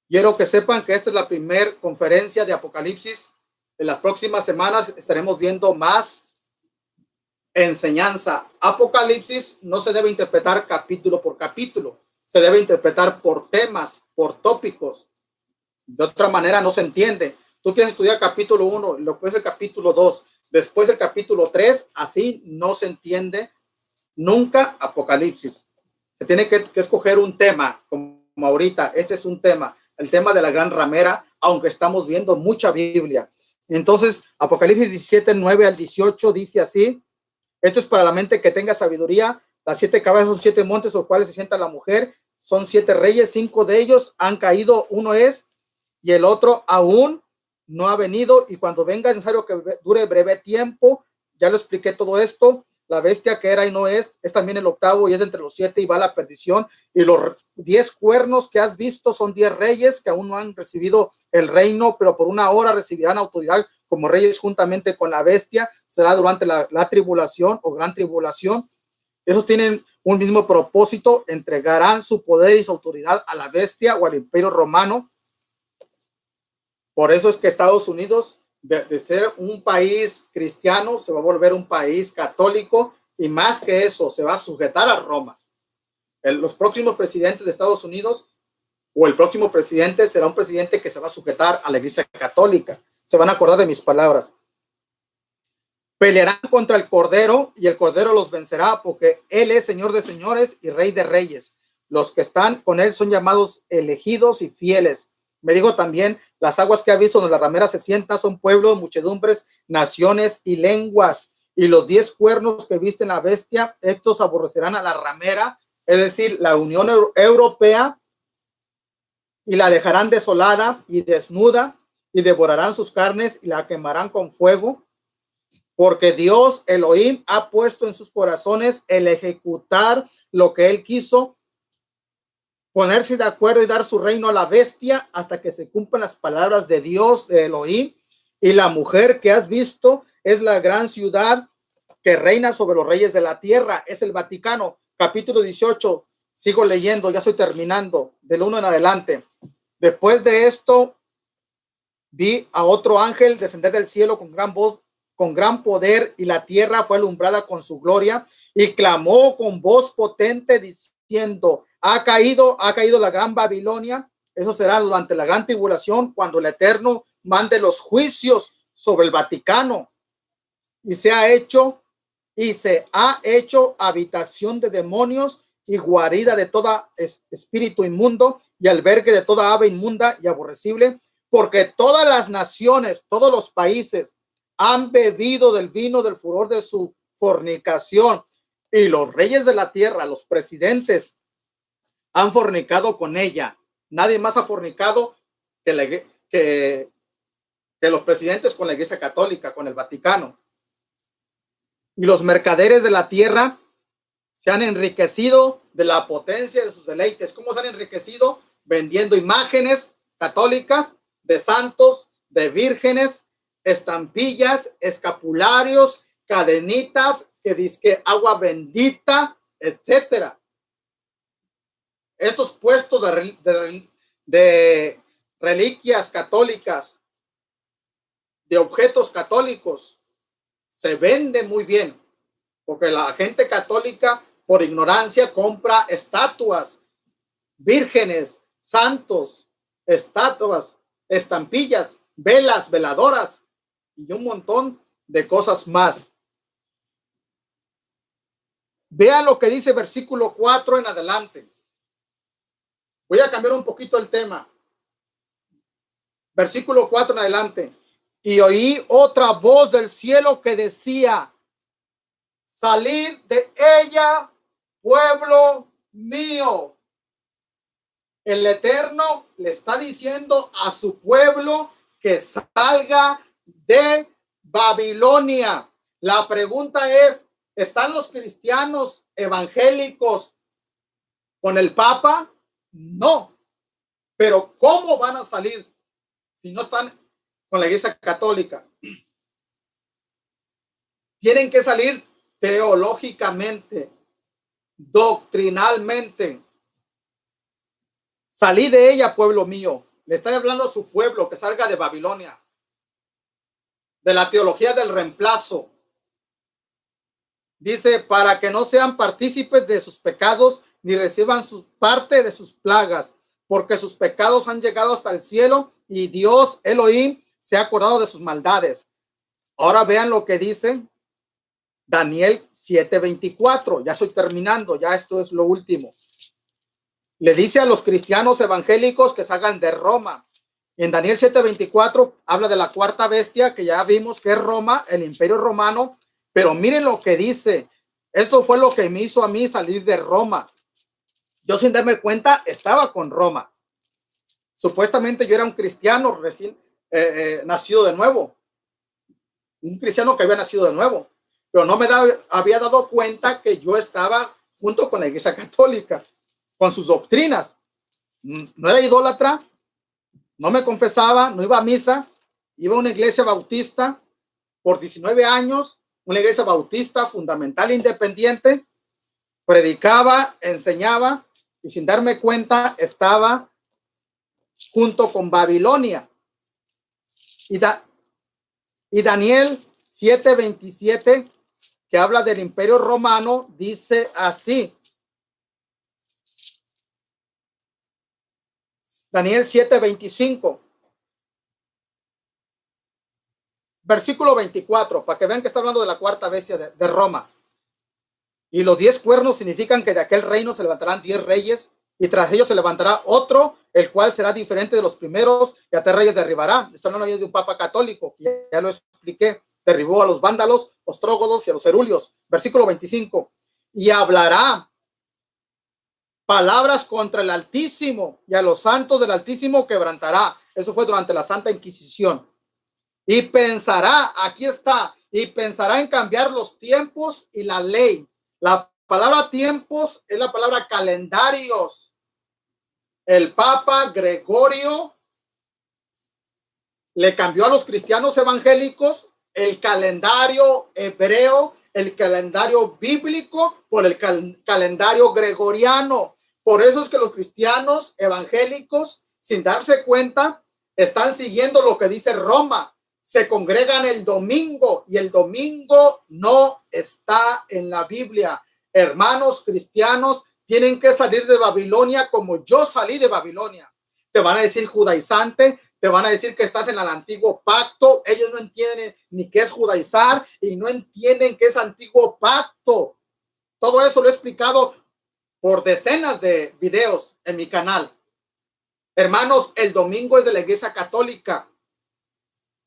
Quiero que sepan que esta es la primera conferencia de Apocalipsis. En las próximas semanas estaremos viendo más enseñanza. Apocalipsis no se debe interpretar capítulo por capítulo. Se debe interpretar por temas, por tópicos. De otra manera no se entiende. Tú quieres estudiar capítulo 1, después el capítulo 2, después el capítulo 3, así no se entiende nunca Apocalipsis. Se tiene que escoger un tema, como ahorita. Este es un tema, el tema de la gran ramera, aunque estamos viendo mucha Biblia. Entonces, Apocalipsis 17, 9 al 18 dice así: esto es para la mente que tenga sabiduría. Las 7 cabezas son 7 montes, los cuales se sienta la mujer. Son 7 reyes, 5 de ellos han caído, uno es, y el otro aún no ha venido, y cuando venga es necesario que dure breve tiempo. Ya lo expliqué todo esto. La bestia que era y no es también el octavo, y es entre los 7 y va a la perdición. Y los 10 cuernos que has visto son 10 reyes que aún no han recibido el reino, pero por una hora recibirán autoridad como reyes juntamente con la bestia. Será durante la tribulación o gran tribulación. Esos tienen un mismo propósito: entregarán su poder y su autoridad a la bestia o al imperio romano. Por eso es que Estados Unidos, de ser un país cristiano, se va a volver un país católico, y más que eso, se va a sujetar a Roma. Los próximos presidentes de Estados Unidos, o el próximo presidente, será un presidente que se va a sujetar a la Iglesia Católica. Se van a acordar de mis palabras. Pelearán contra el Cordero, y el Cordero los vencerá, porque Él es Señor de señores y Rey de reyes. Los que están con Él son llamados elegidos y fieles. Me dijo también: las aguas que ha visto donde la ramera se sienta son pueblos, muchedumbres, naciones y lenguas. y los 10 cuernos que viste en la bestia, estos aborrecerán a la ramera, es decir, la Unión Europea, y la dejarán desolada y desnuda, y devorarán sus carnes y la quemarán con fuego, porque Dios Elohim ha puesto en sus corazones el ejecutar lo que él quiso, ponerse de acuerdo y dar su reino a la bestia hasta que se cumplan las palabras de Dios de Elohim. Y la mujer que has visto es la gran ciudad que reina sobre los reyes de la tierra, es el Vaticano. Capítulo 18, sigo leyendo, ya estoy terminando, del 1 en adelante. Después de esto, vi a otro ángel descender del cielo con gran voz, con gran poder, y la tierra fue alumbrada con su gloria, y clamó con voz potente diciendo: ha caído la gran Babilonia. Eso será durante la gran tribulación, cuando el Eterno mande los juicios sobre el Vaticano, y se ha hecho habitación de demonios y guarida de todo espíritu inmundo y albergue de toda ave inmunda y aborrecible, porque todas las naciones, todos los países han bebido del vino del furor de su fornicación, y los reyes de la tierra, los presidentes, han fornicado con ella. Nadie más ha fornicado que los presidentes con la Iglesia Católica, con el Vaticano. Y los mercaderes de la tierra se han enriquecido de la potencia de sus deleites. ¿Cómo se han enriquecido? Vendiendo imágenes católicas de santos, de vírgenes, estampillas, escapularios, cadenitas, que dizque agua bendita, etcétera. Estos puestos de reliquias católicas, de objetos católicos, se vende muy bien, porque la gente católica, por ignorancia, compra estatuas, vírgenes, santos, estatuas, estampillas, velas, veladoras y un montón de cosas más. Vean lo que dice versículo 4 en adelante. Voy a cambiar un poquito el tema. Versículo 4 en adelante. Y oí otra voz del cielo que decía: salid de ella, pueblo mío. El Eterno le está diciendo a su pueblo que salga de Babilonia. La pregunta es: ¿están los cristianos evangélicos con el Papa? No. Pero ¿cómo van a salir si no están con la Iglesia Católica? Tienen que salir teológicamente, doctrinalmente. Salí de ella, pueblo mío. Le está hablando a su pueblo que salga de Babilonia, de la teología del reemplazo. Dice: para que no sean partícipes de sus pecados, ni reciban su parte de sus plagas, porque sus pecados han llegado hasta el cielo, y Dios Elohim se ha acordado de sus maldades. Ahora vean lo que dice Daniel 7:24. Ya estoy terminando, ya esto es lo último. Le dice a los cristianos evangélicos que salgan de Roma. En Daniel 7:24 habla de la cuarta bestia, que ya vimos que es Roma, el imperio romano. Pero miren lo que dice: esto fue lo que me hizo a mí salir de Roma. Yo, sin darme cuenta, estaba con Roma. Supuestamente yo era un cristiano recién nacido de nuevo, un cristiano que había nacido de nuevo, pero no me había dado cuenta que yo estaba junto con la Iglesia Católica, con sus doctrinas. No era idólatra, no me confesaba, no iba a misa, iba a una iglesia bautista por 19 años, una iglesia bautista fundamental e independiente, predicaba, enseñaba, y sin darme cuenta estaba junto con Babilonia. Y Daniel 7:27, que habla del imperio romano, dice así. Daniel 7:25. Versículo 24, para que vean que está hablando de la cuarta bestia de Roma. Y los 10 cuernos significan que de aquel reino se levantarán 10 reyes, y tras ellos se levantará otro, el cual será diferente de los primeros, y a 3 reyes derribará. Está hablando de un papa católico, que ya lo expliqué. derribó a los vándalos, ostrógodos y a los ceruleos. Versículo 25. Y hablará palabras contra el Altísimo, y a los santos del Altísimo quebrantará. Eso fue durante la Santa Inquisición. Y pensará, aquí está, y pensará en cambiar los tiempos y la ley. La palabra tiempos es la palabra calendarios. El Papa Gregorio le cambió a los cristianos evangélicos el calendario hebreo, el calendario bíblico, por el calendario gregoriano. Por eso es que los cristianos evangélicos, sin darse cuenta, están siguiendo lo que dice Roma. Se congregan el domingo y el domingo no está en la Biblia. Hermanos cristianos, tienen que salir de Babilonia como yo salí de Babilonia. Te van a decir judaizante, te van a decir que estás en el antiguo pacto. Ellos no entienden ni qué es judaizar y no entienden qué es antiguo pacto. Todo eso lo he explicado por decenas de videos en mi canal. Hermanos, el domingo es de la Iglesia Católica.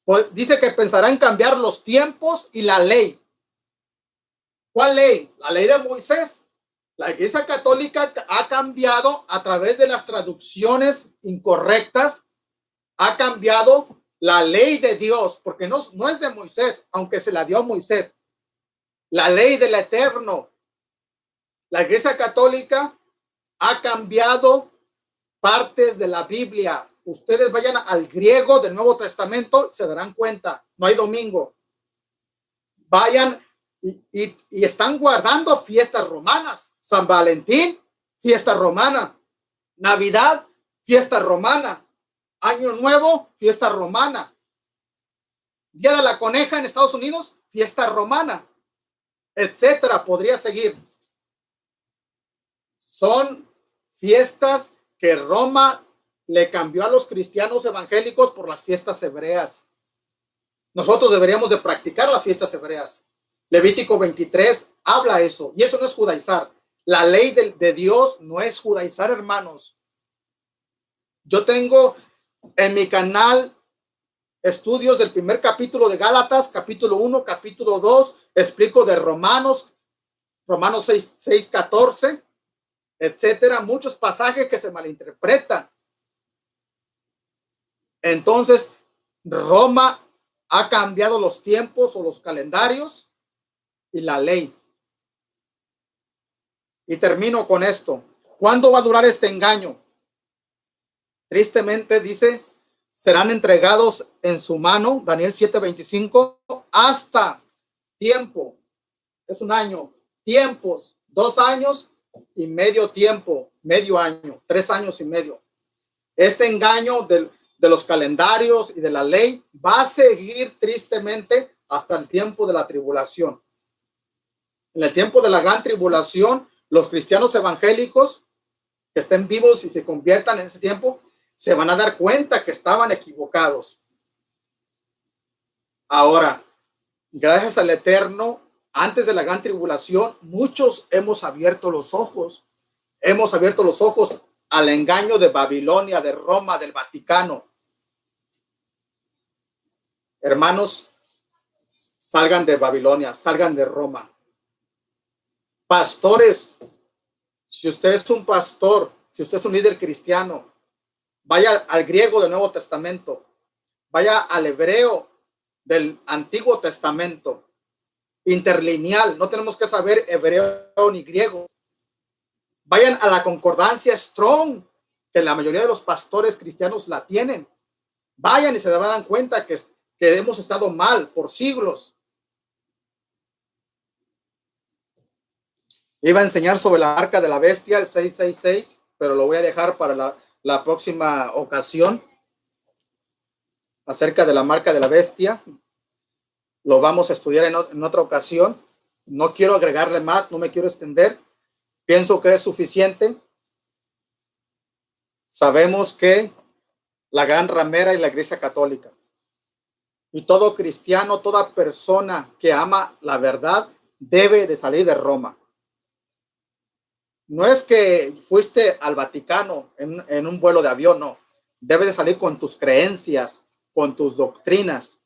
Pues dice que pensará en cambiar los tiempos y la ley. ¿Cuál ley? La ley de Moisés. La Iglesia Católica ha cambiado a través de las traducciones incorrectas, ha cambiado la ley de Dios, porque no es de Moisés, aunque se la dio a Moisés. La ley del Eterno. La Iglesia Católica ha cambiado partes de la Biblia. Ustedes vayan al griego del Nuevo Testamento, se darán cuenta, no hay domingo. Vayan y están guardando fiestas romanas. San Valentín, fiesta romana. Navidad, fiesta romana. Año Nuevo, fiesta romana. Día de la Coneja en Estados Unidos, fiesta romana, etcétera. Podría seguir. Son fiestas que Roma le cambió a los cristianos evangélicos por las fiestas hebreas. Nosotros deberíamos de practicar las fiestas hebreas. Levítico 23 habla eso, y eso no es judaizar. La ley de Dios no es judaizar, hermanos. Yo tengo en mi canal estudios del primer capítulo de Gálatas, capítulo 1, capítulo 2, explico de Romanos 6, 14, etcétera, muchos pasajes que se malinterpretan. Entonces, Roma ha cambiado los tiempos o los calendarios y la ley. Y termino con esto. ¿Cuándo va a durar este engaño? Tristemente dice, serán entregados en su mano, Daniel 7:25, hasta tiempo. Es un año, tiempos, 2 años y medio tiempo, medio año, 3 años y medio. Este engaño de los calendarios y de la ley va a seguir tristemente hasta el tiempo de la tribulación. En el tiempo de la gran tribulación, los cristianos evangélicos que estén vivos y se conviertan en ese tiempo, se van a dar cuenta que estaban equivocados. Ahora, gracias al Eterno, antes de la gran tribulación, muchos hemos abierto los ojos. Hemos abierto los ojos al engaño de Babilonia, de Roma, del Vaticano. Hermanos, salgan de Babilonia, salgan de Roma. Pastores, si usted es un pastor, si usted es un líder cristiano, vaya al griego del Nuevo Testamento, vaya al hebreo del Antiguo Testamento, interlineal, no tenemos que saber hebreo ni griego. Vayan a la concordancia Strong, que la mayoría de los pastores cristianos la tienen. Vayan y se darán cuenta que hemos estado mal por siglos. Iba a enseñar sobre la marca de la bestia, el 666, pero lo voy a dejar para la próxima ocasión. Acerca de la marca de la bestia, lo vamos a estudiar en otra ocasión. No quiero agregarle más, no me quiero extender. Pienso que es suficiente. Sabemos que la gran ramera es la Iglesia Católica. Y todo cristiano, toda persona que ama la verdad debe de salir de Roma. No es que fuiste al Vaticano en un vuelo de avión, no. Debes de salir con tus creencias, con tus doctrinas.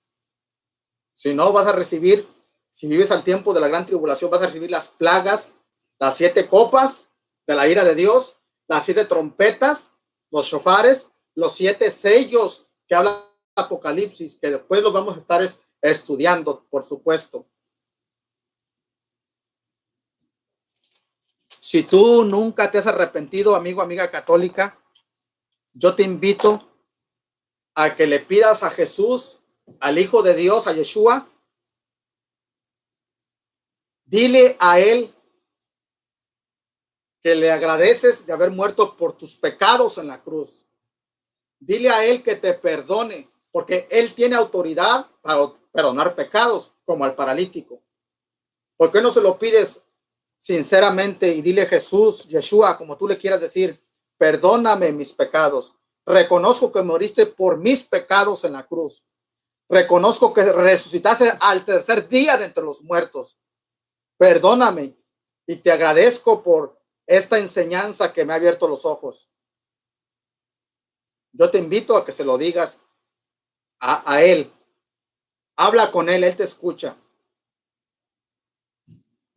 Si no, vas a recibir, si vives al tiempo de la gran tribulación, vas a recibir las plagas, las 7 copas de la ira de Dios, las 7 trompetas, los shofares, los 7 sellos que habla Apocalipsis, que después los vamos a estar estudiando, por supuesto. Si tú nunca te has arrepentido, amigo, amiga católica, yo te invito a que le pidas a Jesús, al Hijo de Dios, a Yeshua. Dile a él que le agradeces de haber muerto por tus pecados en la cruz. Dile a él que te perdone, porque él tiene autoridad para perdonar pecados, como al paralítico. ¿Por qué no se lo pides sinceramente y dile: Jesús, Yeshua, como tú le quieras decir, perdóname mis pecados? Reconozco que moriste por mis pecados en la cruz. Reconozco que resucitaste al tercer día de entre los muertos. Perdóname y te agradezco por esta enseñanza que me ha abierto los ojos. Yo te invito a que se lo digas a él. Habla con él, él te escucha.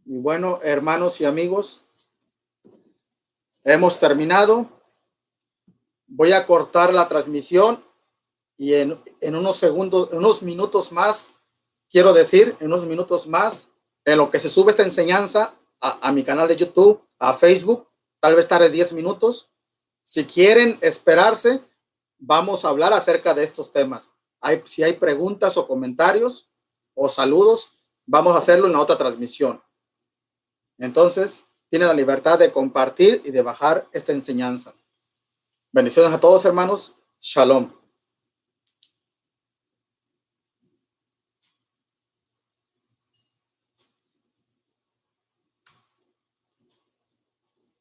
Y bueno, hermanos y amigos, hemos terminado. Voy a cortar la transmisión y en unos segundos, en unos minutos más, quiero decir, en unos minutos más, en lo que se sube esta enseñanza a mi canal de YouTube, a Facebook, tal vez tarde 10 minutos. Si quieren esperarse, vamos a hablar acerca de estos temas. Si hay preguntas o comentarios o saludos, vamos a hacerlo en la otra transmisión. Entonces, tienen la libertad de compartir y de bajar esta enseñanza. Bendiciones a todos, hermanos. Shalom.